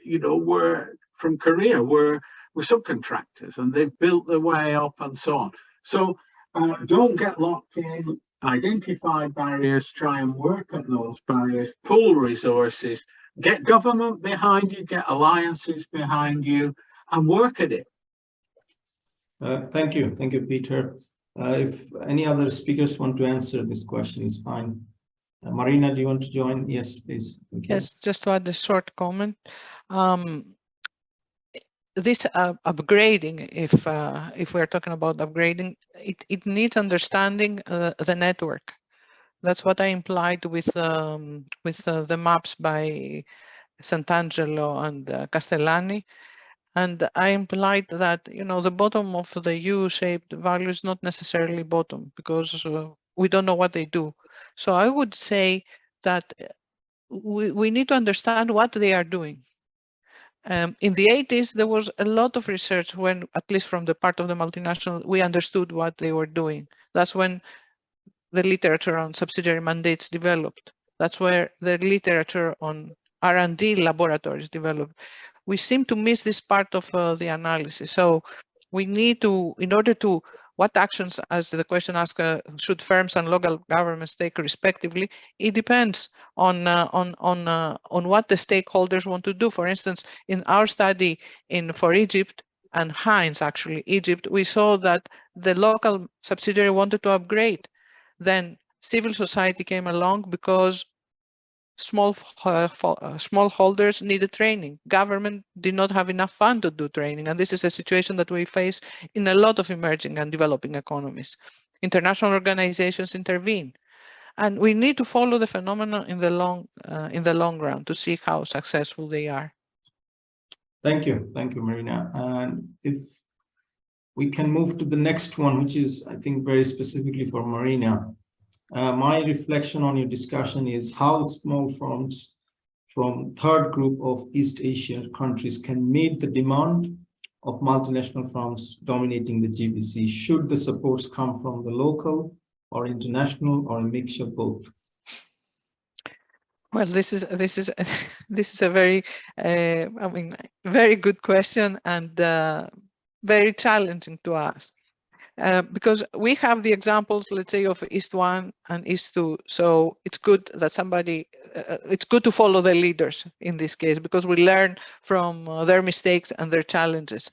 from Korea, were subcontractors, and they've built their way up and so on. So don't get locked in. Identify barriers, try and work at those barriers, pull resources, get government behind you, get alliances behind you, and work at it. Thank you, Peter. If any other speakers want to answer this question, is fine. Marina, do you want to join? Yes, please. Okay. Yes, just to add a short comment. This upgrading, if we're talking about upgrading, it needs understanding the network. That's what I implied with the maps by Sant'Angelo and Castellani. And I implied that, the bottom of the U-shaped value is not necessarily bottom, because we don't know what they do. So I would say that we need to understand what they are doing. In the 80s, there was a lot of research when, at least from the part of the multinational, we understood what they were doing. That's when the literature on subsidiary mandates developed. That's where the literature on R&D laboratories developed. We seem to miss this part of the analysis. So we need to, in order to, what actions, as the question asked, should firms and local governments take respectively? It depends on what the stakeholders want to do. For instance, in our study for Egypt, and Heinz actually, Egypt, we saw that the local subsidiary wanted to upgrade. Then civil society came along because small holders needed training. Government did not have enough fund to do training. And this is a situation that we face in a lot of emerging and developing economies. International organizations intervene. And we need to follow the phenomenon in the long run to see how successful they are. Thank you, Marina. And if we can move to the next one, which is, I think, very specifically for Marina. My reflection on your discussion is how small firms from third group of East Asian countries can meet the demand of multinational firms dominating the GVC. Should the supports come from the local or international, or a mix of both? Well, this is a very, very good question, and very challenging to ask. Because we have the examples, let's say, of East 1 and East 2. So it's good that it's good to follow the leaders in this case, because we learn from their mistakes and their challenges.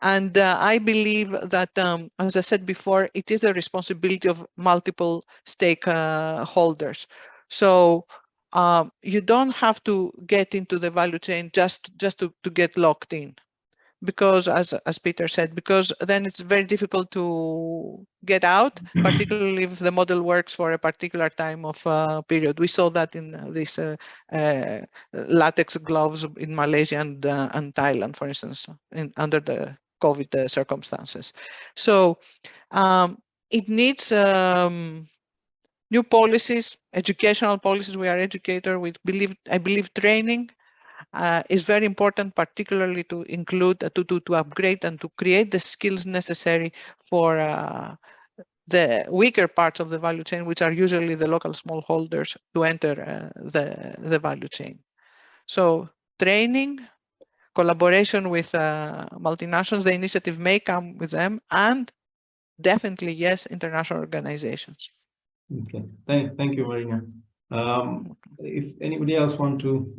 And I believe that, as I said before, it is the responsibility of multiple stakeholders. So you don't have to get into the value chain just to get locked in. Because, as Peter said, because then it's very difficult to get out, particularly if the model works for a particular time of period. We saw that in this latex gloves in Malaysia and Thailand, for instance, under the COVID circumstances. So it needs new policies, educational policies. We are educators. I believe training is very important, particularly to include, to upgrade and to create the skills necessary for the weaker parts of the value chain, which are usually the local smallholders, to enter the value chain. So training, collaboration with multinationals, the initiative may come with them, and definitely, yes, international organizations. Okay, thank you, Marina. If anybody else want to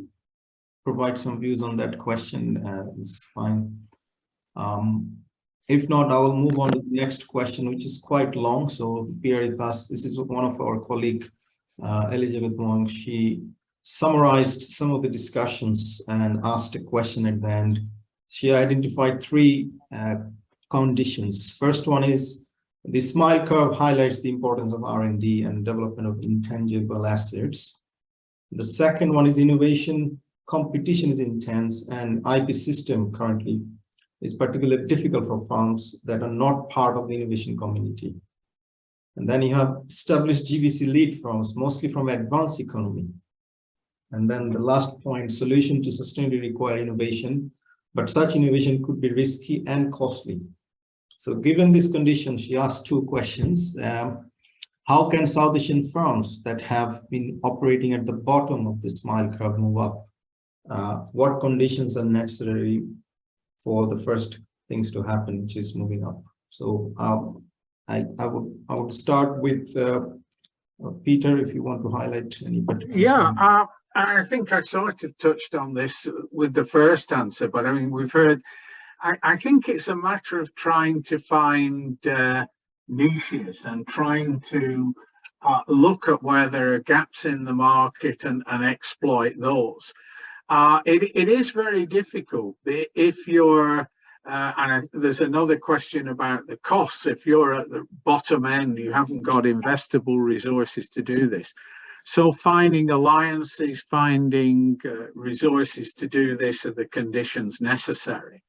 provide some views on that question, it's fine. If not, I will move on to the next question, which is quite long. So bear with us. This is one of our colleague, Elizabeth Wong. She summarized some of the discussions and asked a question at the end. She identified three conditions. First one is the SMILE curve highlights the importance of R&D and development of intangible assets. The second one is innovation. Competition is intense, and IP system currently is particularly difficult for firms that are not part of the innovation community. And then you have established GVC lead firms, mostly from advanced economy. And then the last point, solution to sustainably require innovation, but such innovation could be risky and costly. So given this condition, she asked two questions. How can South Asian firms that have been operating at the bottom of the SMILE curve move up? What conditions are necessary for the first things to happen, which is moving up? So I would start with Peter, if you want to highlight any particular. Yeah, I think I sort of touched on this with the first answer, but I mean, we've heard, I think it's a matter of trying to find niches and trying to look at where there are gaps in the market and exploit those. It is very difficult if you're, there's another question about the costs. If you're at the bottom end, you haven't got investable resources to do this. So finding alliances, finding resources to do this are the conditions necessary.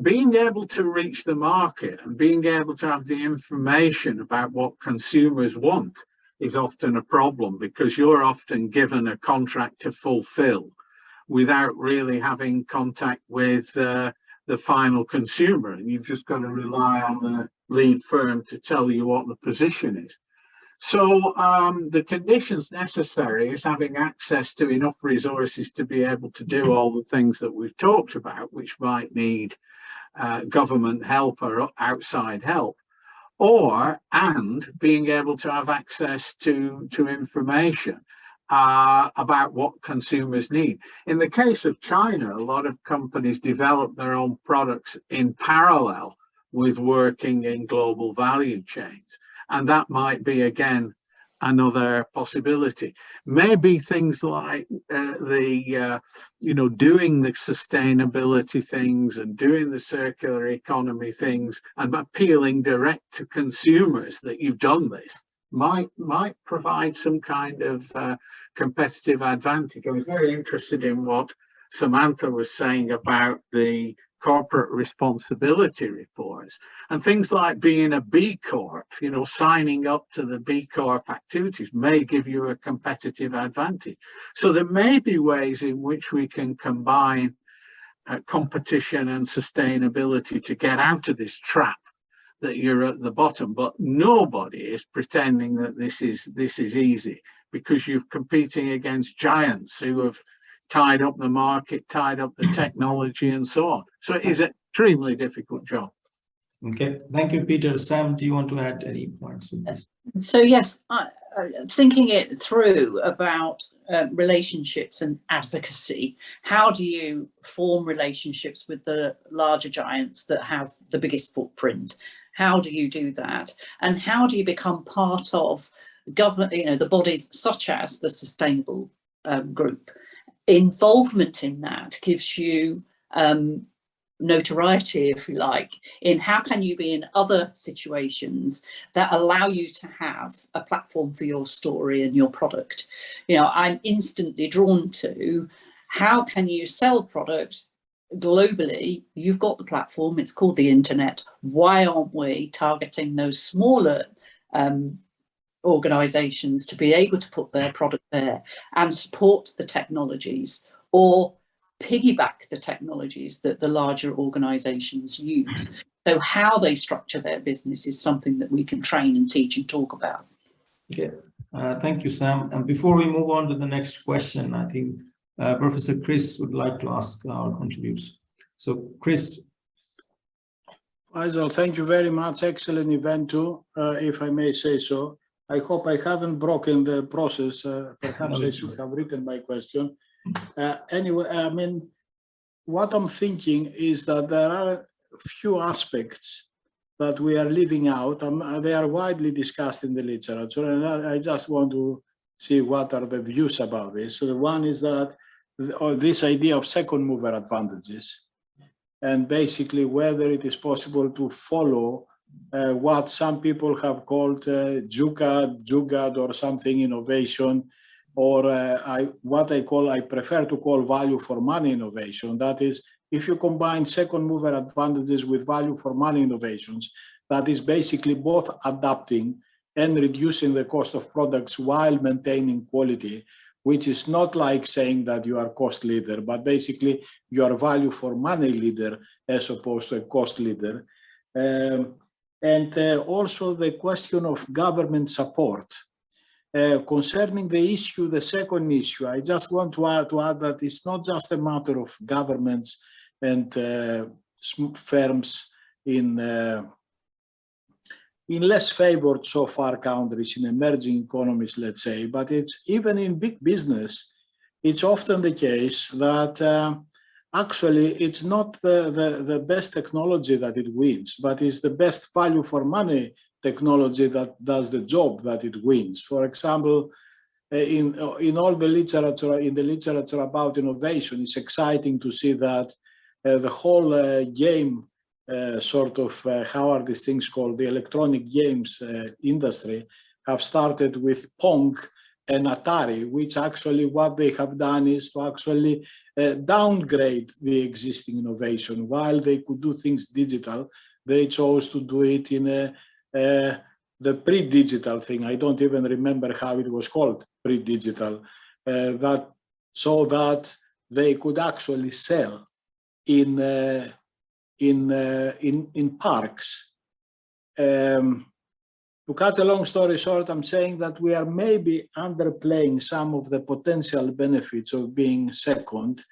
Being able to reach the market and being able to have the information about what consumers want is often a problem, because you're often given a contract to fulfill without really having contact with the final consumer, and you've just got to rely on the lead firm to tell you what the position is. So the conditions necessary is having access to enough resources to be able to do all the things that we've talked about, which might need government help or outside help, and being able to have access to information about what consumers need. In the case of China, a lot of companies develop their own products in parallel with working in global value chains. And that might be, again, another possibility. Maybe things like doing the sustainability things and doing the circular economy things and appealing direct to consumers that you've done this might provide some kind of competitive advantage. I was very interested in what Samantha was saying about the corporate responsibility reports and things like being a B Corp, signing up to the B Corp activities may give you a competitive advantage. So there may be ways in which we can combine competition and sustainability to get out of this trap that you're at the bottom, but nobody is pretending that this is easy, because you're competing against giants who have tied up the market, tied up the technology, and so on. So it is an extremely difficult job. Okay, thank you, Peter. Sam, do you want to add any points with this? So yes, thinking it through about relationships and advocacy, how do you form relationships with the larger giants that have the biggest footprint? How do you do that? And how do you become part of government, the bodies such as the Sustainable Group? Involvement in that gives you notoriety, if you like, in how can you be in other situations that allow you to have a platform for your story and your product. I'm instantly drawn to how can you sell product globally? You've got the platform, it's called the internet. Why aren't we targeting those smaller organizations to be able to put their product there and support the technologies or piggyback the technologies that the larger organizations use? So how they structure their business is something that we can train and teach and talk about. Okay, thank you, Sam. And before we move on to the next question, I think Professor Chris would like to ask our contributors. So Chris. Faisal, thank you very much. Excellent event too, if I may say so. I hope I haven't broken the process. Perhaps I should have written my question. Anyway, I mean, what I'm thinking is that there are a few aspects that we are leaving out. They are widely discussed in the literature, and I just want to see what are the views about this. So the one is that this idea of second mover advantages, and basically whether it is possible to follow what some people have called JUGAD or something innovation, or what I prefer to call value for money innovation. That is, if you combine second mover advantages with value for money innovations, that is basically both adapting and reducing the cost of products while maintaining quality, which is not like saying that you are cost leader, but basically you are value for money leader as opposed to a cost leader. And also the question of government support. Concerning the issue, the second issue, I just want to add that it's not just a matter of governments and firms in less favored so far countries, in emerging economies, let's say, but it's even in big business, it's often the case that actually it's not the best technology that it wins, but it's the best value for money technology that does the job that it wins. For example, in all the literature, about innovation, it's exciting to see that the whole game how are these things called, the electronic games industry have started with Pong and Atari, which actually what they have done is to actually downgrade the existing innovation. While they could do things digital, they chose to do it in the pre-digital thing. I don't even remember how it was called, pre-digital, so that they could actually sell in parks. To cut a long story short, I'm saying that we are maybe underplaying some of the potential benefits of being second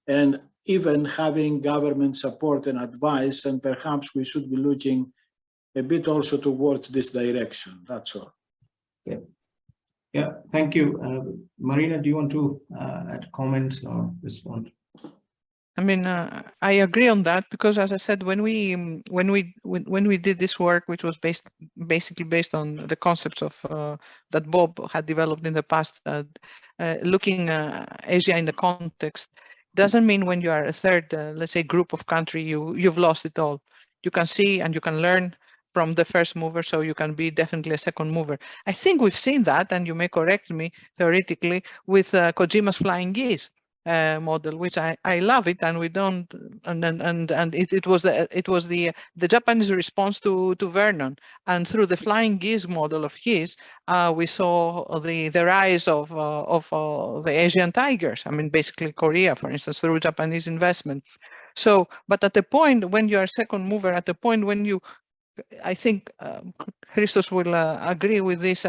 and even having government support and advice, and perhaps we should be looking a bit also towards this direction. That's all. Yeah, thank you. Marina, do you want to add comments or respond? I mean, I agree on that, because, as I said, when we did this work, which was basically based on the concepts of that Bob had developed in the past, looking Asia in the context, doesn't mean when you are a third, let's say, group of country, you've lost it all. You can see and you can learn from the first mover, so you can be definitely a second mover. I think we've seen that, and you may correct me theoretically, with Kojima's flying geese model, which I love it, and we don't, and it was the Japanese response to Vernon, and through the flying geese model of his, we saw the rise of the Asian tigers. I mean, basically Korea, for instance, through Japanese investment. So, but at the point when you are second mover, at the point when you, I think Christos will agree with this.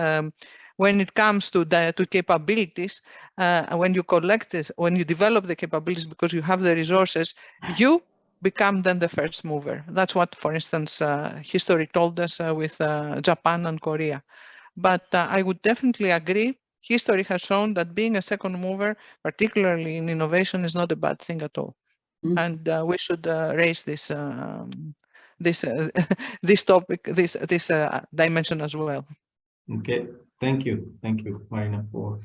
When it comes to capabilities, when you collect this, when you develop the capabilities because you have the resources, you become then the first mover. That's what, for instance, history told us with Japan and Korea. But I would definitely agree. History has shown that being a second mover, particularly in innovation, is not a bad thing at all. And we should raise this this topic, this dimension as well. Okay, thank you, Marina. For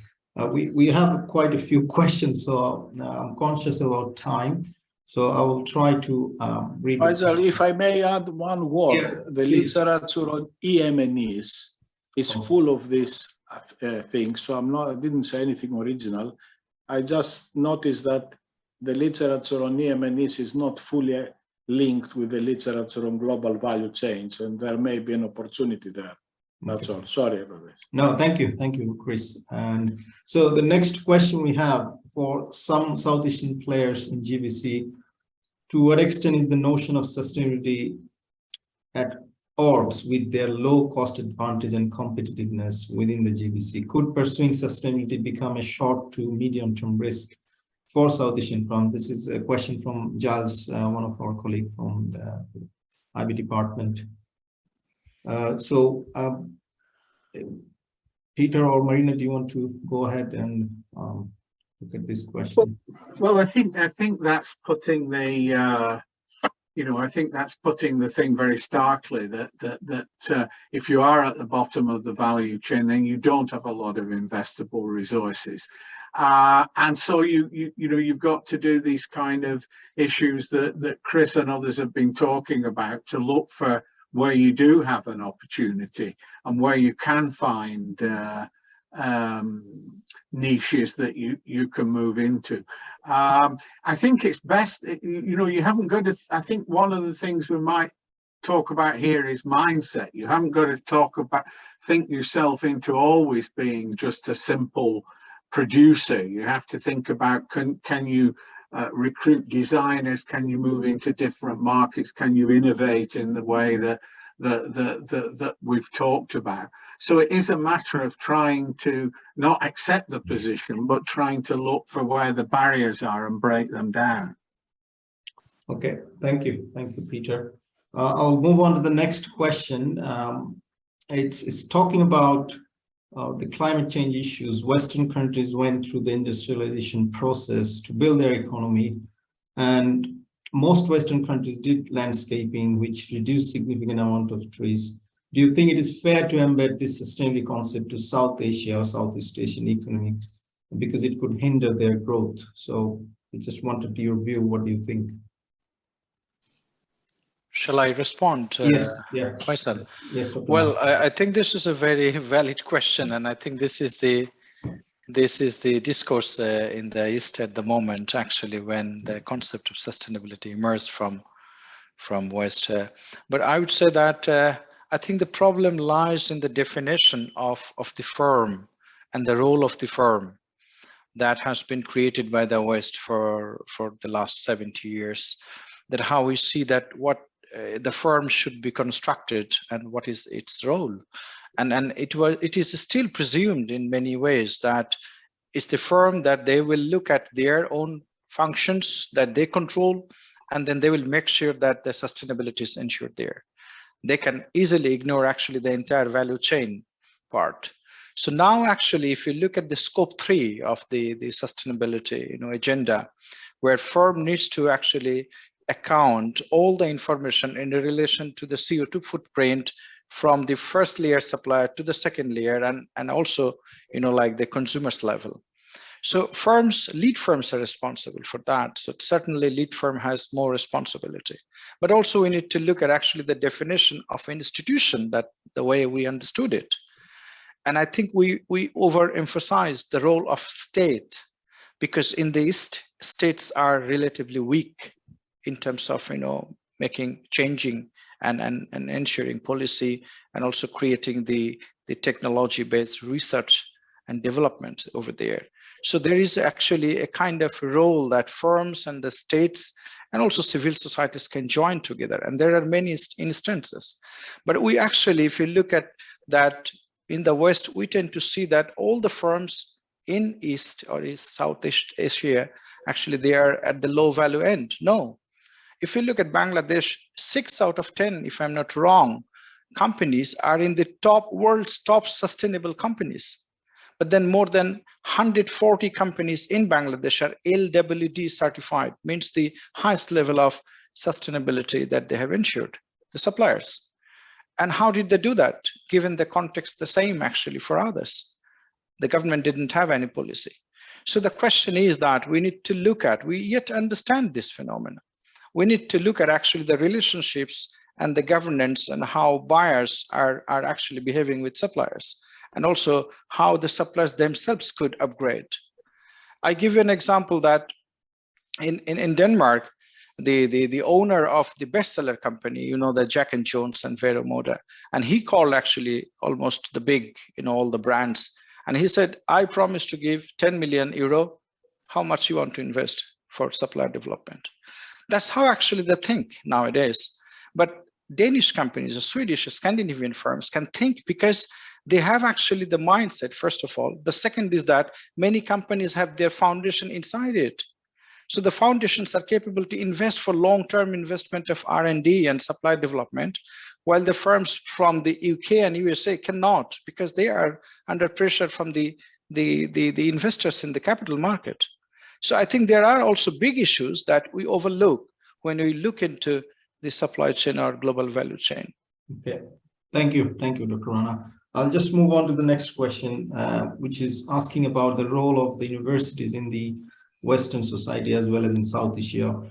we have quite a few questions, so I'm conscious about time, so I will try to read. Faisal, if I may add one word, yeah, the literature on EM&Es is full of this thing. So I didn't say anything original. I just noticed that the literature on EM&Es is not fully linked with the literature on global value chains, and there may be an opportunity there. That's all. Sorry about this. No, thank you, Chris. And so the next question we have for some South Asian players in GVC, to what extent is the notion of sustainability at odds with their low cost advantage and competitiveness within the GVC? Could pursuing sustainability become a short to medium term risk for South Asian firms? This is a question from Giles, one of our colleagues from the IB department. Peter or Marina, do you want to go ahead and look at this question? Well, I think that's putting the I think that's putting the thing very starkly that if you are at the bottom of the value chain, then you don't have a lot of investable resources. And so you've got to do these kind of issues that Chris and others have been talking about to look for where you do have an opportunity and where you can find niches that you can move into. I think it's best, you haven't got to, I think one of the things we might talk about here is mindset. You haven't got to think yourself into always being just a simple producer. You have to think about, can you recruit designers? Can you move into different markets? Can you innovate in the way that we've talked about? So it is a matter of trying to not accept the position, but trying to look for where the barriers are and break them down. Okay, thank you, Peter. I'll move on to the next question. It's talking about the climate change issues. Western countries went through the industrialization process to build their economy, and most Western countries did landscaping, which reduced significant amount of trees. Do you think it is fair to embed this sustainability concept to South Asia or Southeast Asian economies, because it could hinder their growth? So I just wanted your view. What do you think? Shall I respond? Yes, yeah. Faisal? Yes. Well, I think this is a very valid question, and I think this is the this is the discourse in the East at the moment, actually, when the concept of sustainability emerged from West. But I would say that I think the problem lies in the definition of the firm and the role of the firm that has been created by the West for the last 70 years, that how we see that what the firm should be constructed and what is its role. And it is still presumed in many ways that it's the firm that they will look at their own functions that they control, and then they will make sure that the sustainability is ensured there. They can easily ignore actually the entire value chain part. So now actually, if you look at the scope 3 of the sustainability agenda, where firm needs to actually account all the information in relation to the CO2 footprint from the first layer supplier to the second layer, and also like the consumer's level. So lead firms are responsible for that. So certainly lead firm has more responsibility, but also we need to look at actually the definition of institution, that the way we understood it. And I think we overemphasize the role of state, because in the East, states are relatively weak in terms of changing and ensuring policy, and also creating the technology-based research and development over there. So there is actually a kind of role that firms and the states and also civil societies can join together. And there are many instances. But we actually, if you look at that in the West, we tend to see that all the firms in East or Southeast Asia, actually they are at the low value end. No. If you look at Bangladesh, 6 out of 10, if I'm not wrong, companies are in the world's top sustainable companies. But then more than 140 companies in Bangladesh are LWD certified, means the highest level of sustainability that they have ensured, the suppliers. And how did they do that? Given the context the same actually for others. The government didn't have any policy. So the question is that we need to look at, we yet understand this phenomenon. We need to look at actually the relationships and the governance and how buyers are actually behaving with suppliers, and also how the suppliers themselves could upgrade. I give you an example that in Denmark, the owner of the bestseller company, the Jack and Jones and Vero Moda, and he called actually almost the big, all the brands, and he said, I promise to give 10 million euro. How much you want to invest for supplier development? That's how actually they think nowadays. But Danish companies, or Swedish, or Scandinavian firms can think because they have actually the mindset, first of all. The second is that many companies have their foundation inside it. So the foundations are capable to invest for long-term investment of R&D and supply development, while the firms from the UK and USA cannot, because they are under pressure from the investors in the capital market. So I think there are also big issues that we overlook when we look into the supply chain or global value chain. Okay, thank you, Dr. Rana. I'll just move on to the next question, which is asking about the role of the universities in the Western society as well as in South Asia.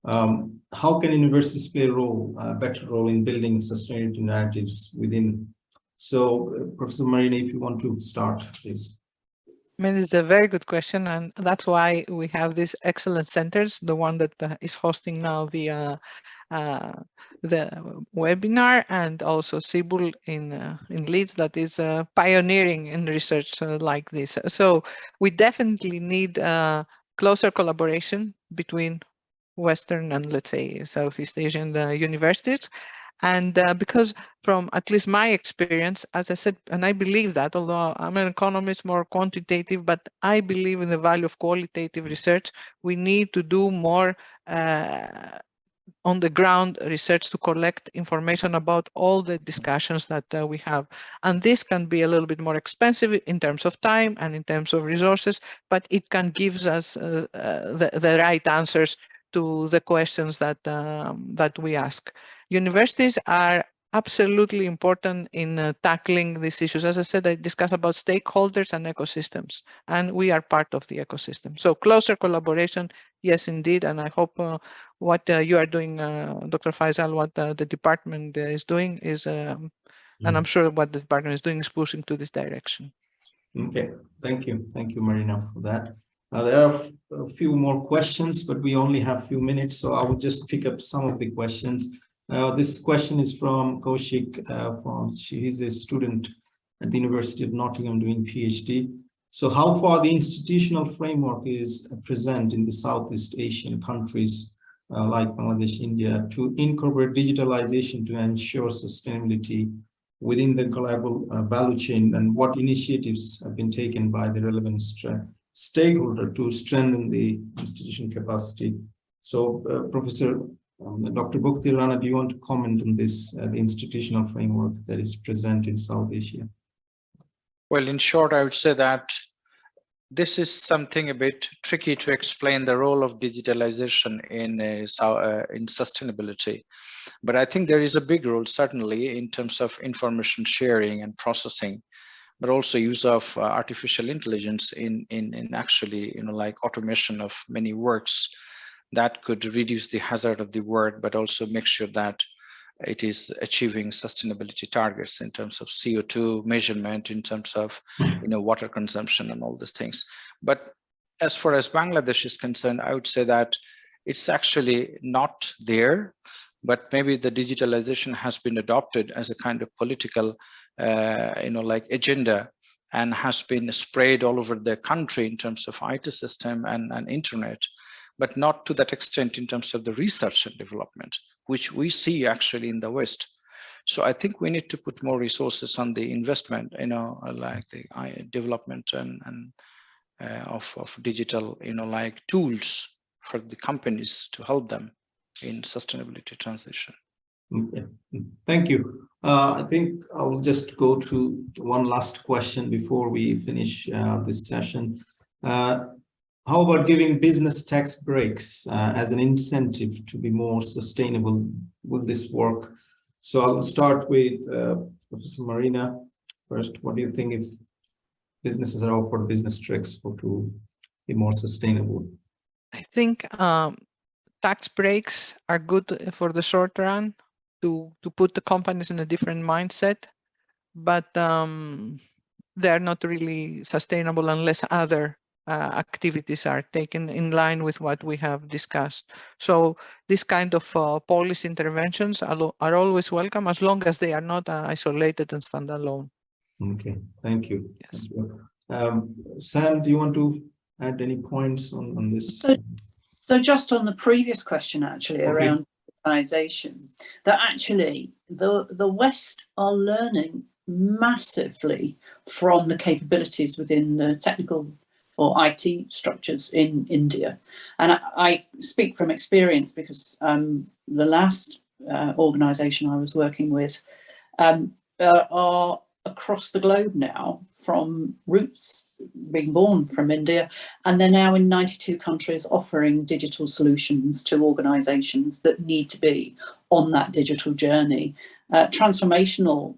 How can universities play a better role in building sustainability narratives within? So, Professor Marina, if you want to start, please. I mean, it's a very good question, and that's why we have these excellent centers. The one that is hosting now the webinar, and also CIBUL in Leeds, that is pioneering in research like this. So we definitely need closer collaboration between Western and, let's say, Southeast Asian universities. And because from at least my experience, as I said, and I believe that, although I'm an economist, more quantitative, but I believe in the value of qualitative research, we need to do more on the ground research to collect information about all the discussions that we have. And this can be a little bit more expensive in terms of time and in terms of resources, but it can give us the right answers to the questions that that we ask. Universities are absolutely important in tackling these issues. As I said, I discuss about stakeholders and ecosystems, and we are part of the ecosystem. So closer collaboration, yes, indeed. And I hope what you are doing, Dr. Faisal, what the department is doing is, and I'm sure what the department is doing is pushing to this direction. Okay, thank you, Marina, for that. There are a few more questions, but we only have a few minutes, so I will just pick up some of the questions. This question is from Kaushik. She is a student at the University of Nottingham doing PhD. So how far the institutional framework is present in the Southeast Asian countries like Bangladesh, India, to incorporate digitalization to ensure sustainability within the global value chain, and what initiatives have been taken by the relevant stakeholder to strengthen the institution capacity? So, Professor Dr. Buckley, Rana, do you want to comment on this, the institutional framework that is present in South Asia? Well, in short, I would say that this is something a bit tricky to explain the role of digitalization in sustainability. But I think there is a big role, certainly, in terms of information sharing and processing, but also use of artificial intelligence in actually, like automation of many works that could reduce the hazard of the work, but also make sure that it is achieving sustainability targets in terms of CO2 measurement, in terms of water consumption and all these things. But as far as Bangladesh is concerned, I would say that it's actually not there, but maybe the digitalization has been adopted as a kind of political agenda, and has been spread all over the country in terms of IT system and internet, but not to that extent in terms of the research and development, which we see actually in the West. So I think we need to put more resources on the investment, like the development and of digital, like tools for the companies to help them in sustainability transition. Okay. Thank you. I think I'll just go to one last question before we finish this session. How about giving business tax breaks as an incentive to be more sustainable? Will this work? So I'll start with Professor Marina first. What do you think if businesses are offered business tricks to be more sustainable? I think tax breaks are good for the short run to put the companies in a different mindset, but they are not really sustainable unless other activities are taken in line with what we have discussed. So this kind of policy interventions are always welcome, as long as they are not isolated and standalone. Okay, thank you. Yes. Thank you. Sam, do you want to add any points on this? So just on the previous question, actually, around digitalization, that actually the West are learning massively from the capabilities within the technical or IT structures in India. And I speak from experience because the last organization I was working with are across the globe now, from roots being born from India, and they're now in 92 countries offering digital solutions to organizations that need to be on that digital journey. Transformational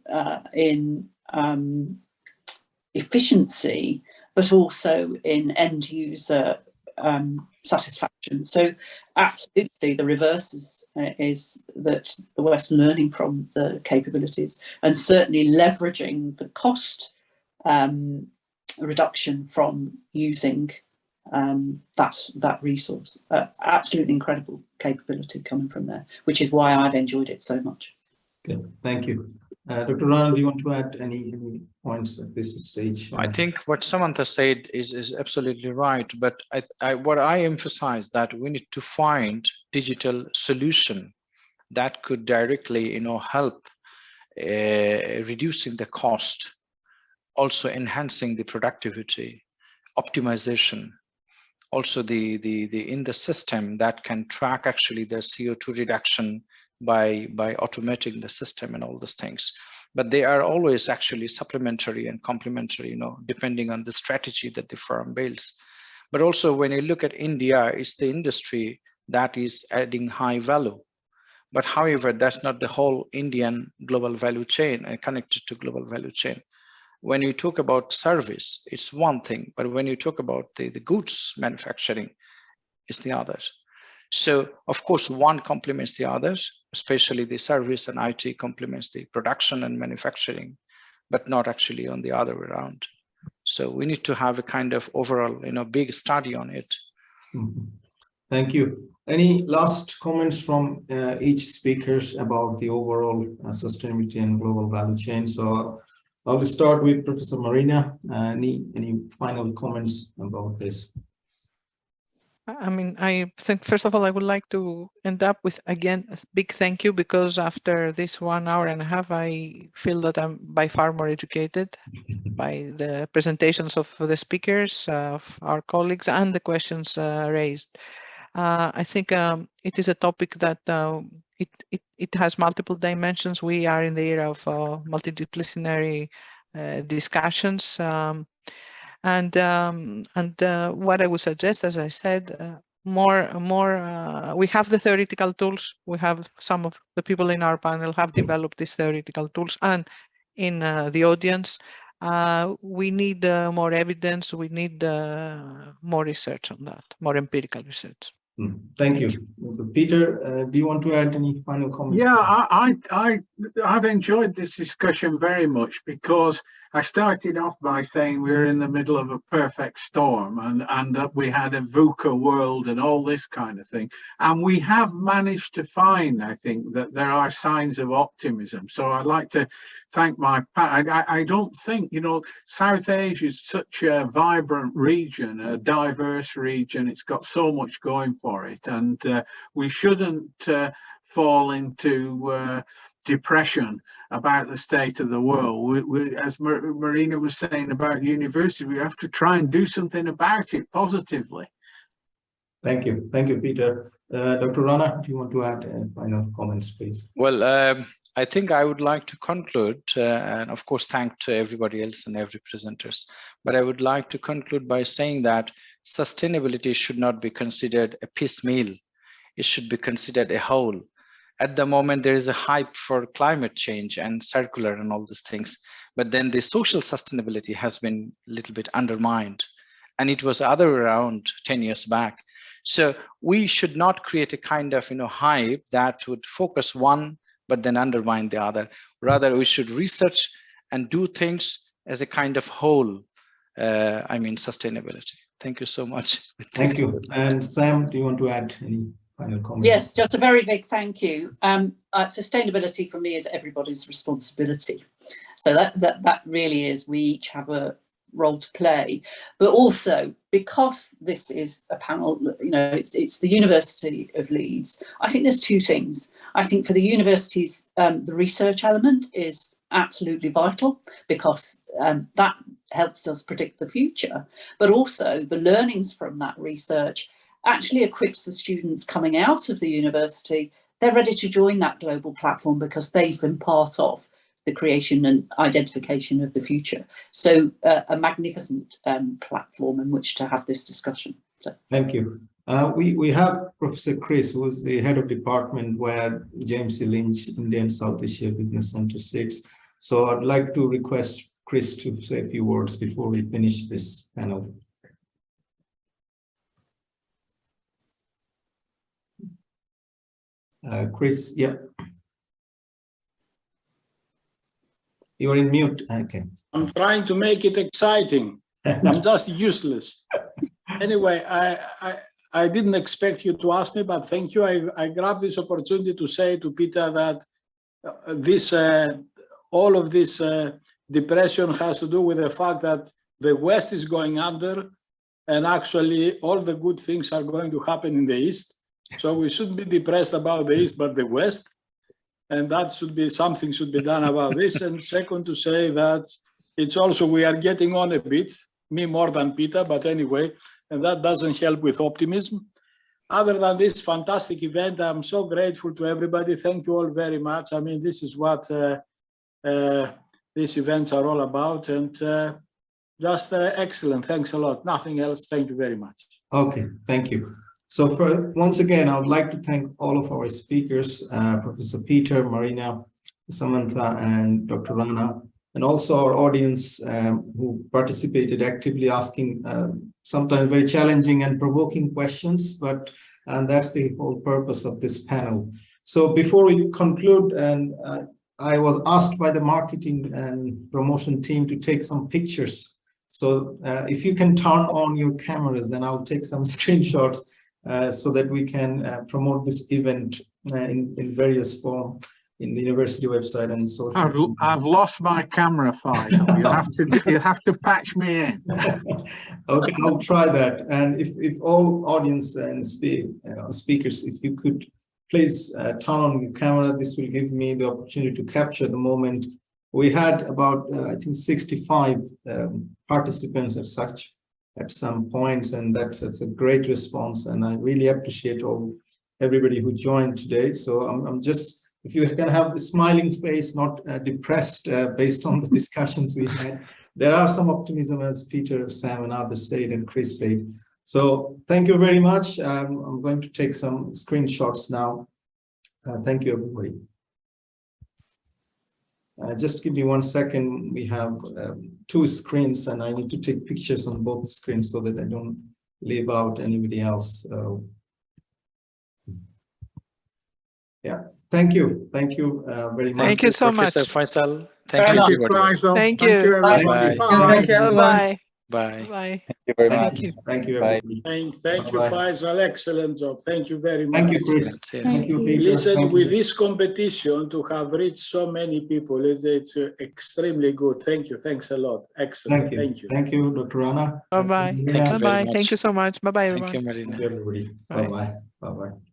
in efficiency, but also in end user satisfaction. So absolutely the reverse is that the West learning from the capabilities and certainly leveraging the cost reduction from using that resource. Absolutely incredible capability coming from there, which is why I've enjoyed it so much. Okay, thank you. Dr. Rana, do you want to add any points at this stage? I think what Samantha said is absolutely right, but what I emphasize that we need to find digital solution that could directly, help reducing the cost, also enhancing the productivity, optimization, also the in the system that can track actually the CO2 reduction by automating the system and all those things. But they are always actually supplementary and complementary, depending on the strategy that the firm builds. But also when you look at India, it's the industry that is adding high value. But however, that's not the whole Indian global value chain and connected to global value chain. When you talk about service, it's one thing, but when you talk about the goods manufacturing, it's the others. So of course, one complements the others, especially the service and IT complements the production and manufacturing, but not actually on the other way around. So we need to have a kind of overall, big study on it. Thank you. Any last comments from each speakers about the overall sustainability and global value chain? So I'll start with Professor Marina. Any final comments about this? I mean, I think, first of all, I would like to end up with, again, a big thank you, because after this 1 hour and a half, I feel that I'm by far more educated by the presentations of the speakers, of our colleagues, and the questions raised. I think it is a topic that it has multiple dimensions. We are in the era of multidisciplinary discussions. And what I would suggest, as I said, we have the theoretical tools. We have some of the people in our panel have developed these theoretical tools, and in the audience, we need more evidence. We need more research on that, more empirical research. Thank you. Peter, do you want to add any final comments? Yeah, I've enjoyed this discussion very much, because I started off by saying we were in the middle of a perfect storm, and that we had a VUCA world and all this kind of thing. And we have managed to find, I think, that there are signs of optimism. So I'd like to thank I don't think, South Asia is such a vibrant region, a diverse region. It's got so much going for it. And we shouldn't fall into depression about the state of the world. As Marina was saying about university, we have to try and do something about it positively. Thank you. Thank you, Peter. Dr. Rana, do you want to add final comments, please? Well, I think I would like to conclude, and of course, thank to everybody else and every presenters. But I would like to conclude by saying that sustainability should not be considered a piecemeal. It should be considered a whole. At the moment, there is a hype for climate change and circular and all these things, but then the social sustainability has been a little bit undermined, and it was other way around 10 years back. So we should not create a kind of hype that would focus one but then undermine the other. Rather, we should research and do things as a kind of whole. Sustainability. Thank you so much. Thank you. And Sam, do you want to add any final comments? Yes, just a very big thank you. Sustainability for me is everybody's responsibility. So that really is, we each have a role to play, but also because this is a panel, it's the University of Leeds. I think there's two things. I think for the universities, the research element is absolutely vital, because that helps us predict the future, but also the learnings from that research actually equips the students coming out of the university. They're ready to join that global platform because they've been part of the creation and identification of the future. So a magnificent platform in which to have this discussion. So. Thank you. We have Professor Chris, who is the head of department where James C. Lynch Indian South Asia Business Center sits. So I'd like to request Chris to say a few words before we finish this panel. Chris, yeah. You're in mute. Okay. I'm trying to make it exciting. I'm just useless. Anyway, I didn't expect you to ask me, but thank you. I grabbed this opportunity to say to Peter that all of this depression has to do with the fact that the West is going under, and actually all the good things are going to happen in the East. So we shouldn't be depressed about the East, but the West. And that should be, something should be done about this. And second, to say that it's also, we are getting on a bit, me more than Peter, but anyway, and that doesn't help with optimism. Other than this fantastic event, I'm so grateful to everybody. Thank you all very much. I mean, this is what these events are all about, and just excellent. Thanks a lot. Nothing else. Thank you very much. Okay, thank you. So once again, I would like to thank all of our speakers, Professor Peter, Marina, Samantha, and Dr. Rana, and also our audience who participated actively, asking sometimes very challenging and provoking questions, but that's the whole purpose of this panel. So before we conclude, and I was asked by the marketing and promotion team to take some pictures So if you can turn on your cameras, then I'll take some screenshots so that we can promote this event in various form in the university website and social. I've lost my camera, Faisal. You'll have to patch me in. Okay, I'll try that. And if all audience and speakers, if you could please turn on your camera, this will give me the opportunity to capture the moment. We had about I think 65 participants at some points, and that's a great response. And I really appreciate everybody who joined today. So I'm just, if you can have a smiling face, not depressed based on the discussions we had. There are some optimism, as Peter, Sam, and others said, and Chris said. So thank you very much. I'm going to take some screenshots now. Thank you, everybody. Just give me 1 second. We have 2 screens, and I need to take pictures on both screens so that I don't leave out anybody else. Yeah. Thank you very much. Thank you so much. Professor Faisal. Thank you, Faisal. Thank you. everybody. Bye. Bye. Bye. Bye. Bye. Thank you very much. Thank you, Bye. everybody. Thank you, Bye-bye. Faisal. Excellent job. Thank you very much. Thank you, Chris. Excellent, yes. Thank you, Peter. Listen, Thank with you. this competition, to have reached so many people, it's extremely good. Thank you. Thanks a lot. Excellent. Thank you. Thank you, Dr. Rana. Bye-bye. Thank you Bye-bye. very much. Thank you so much. Bye-bye, everyone. Thank you, Marina. Thank you, everybody. Bye. Bye-bye. Bye-bye.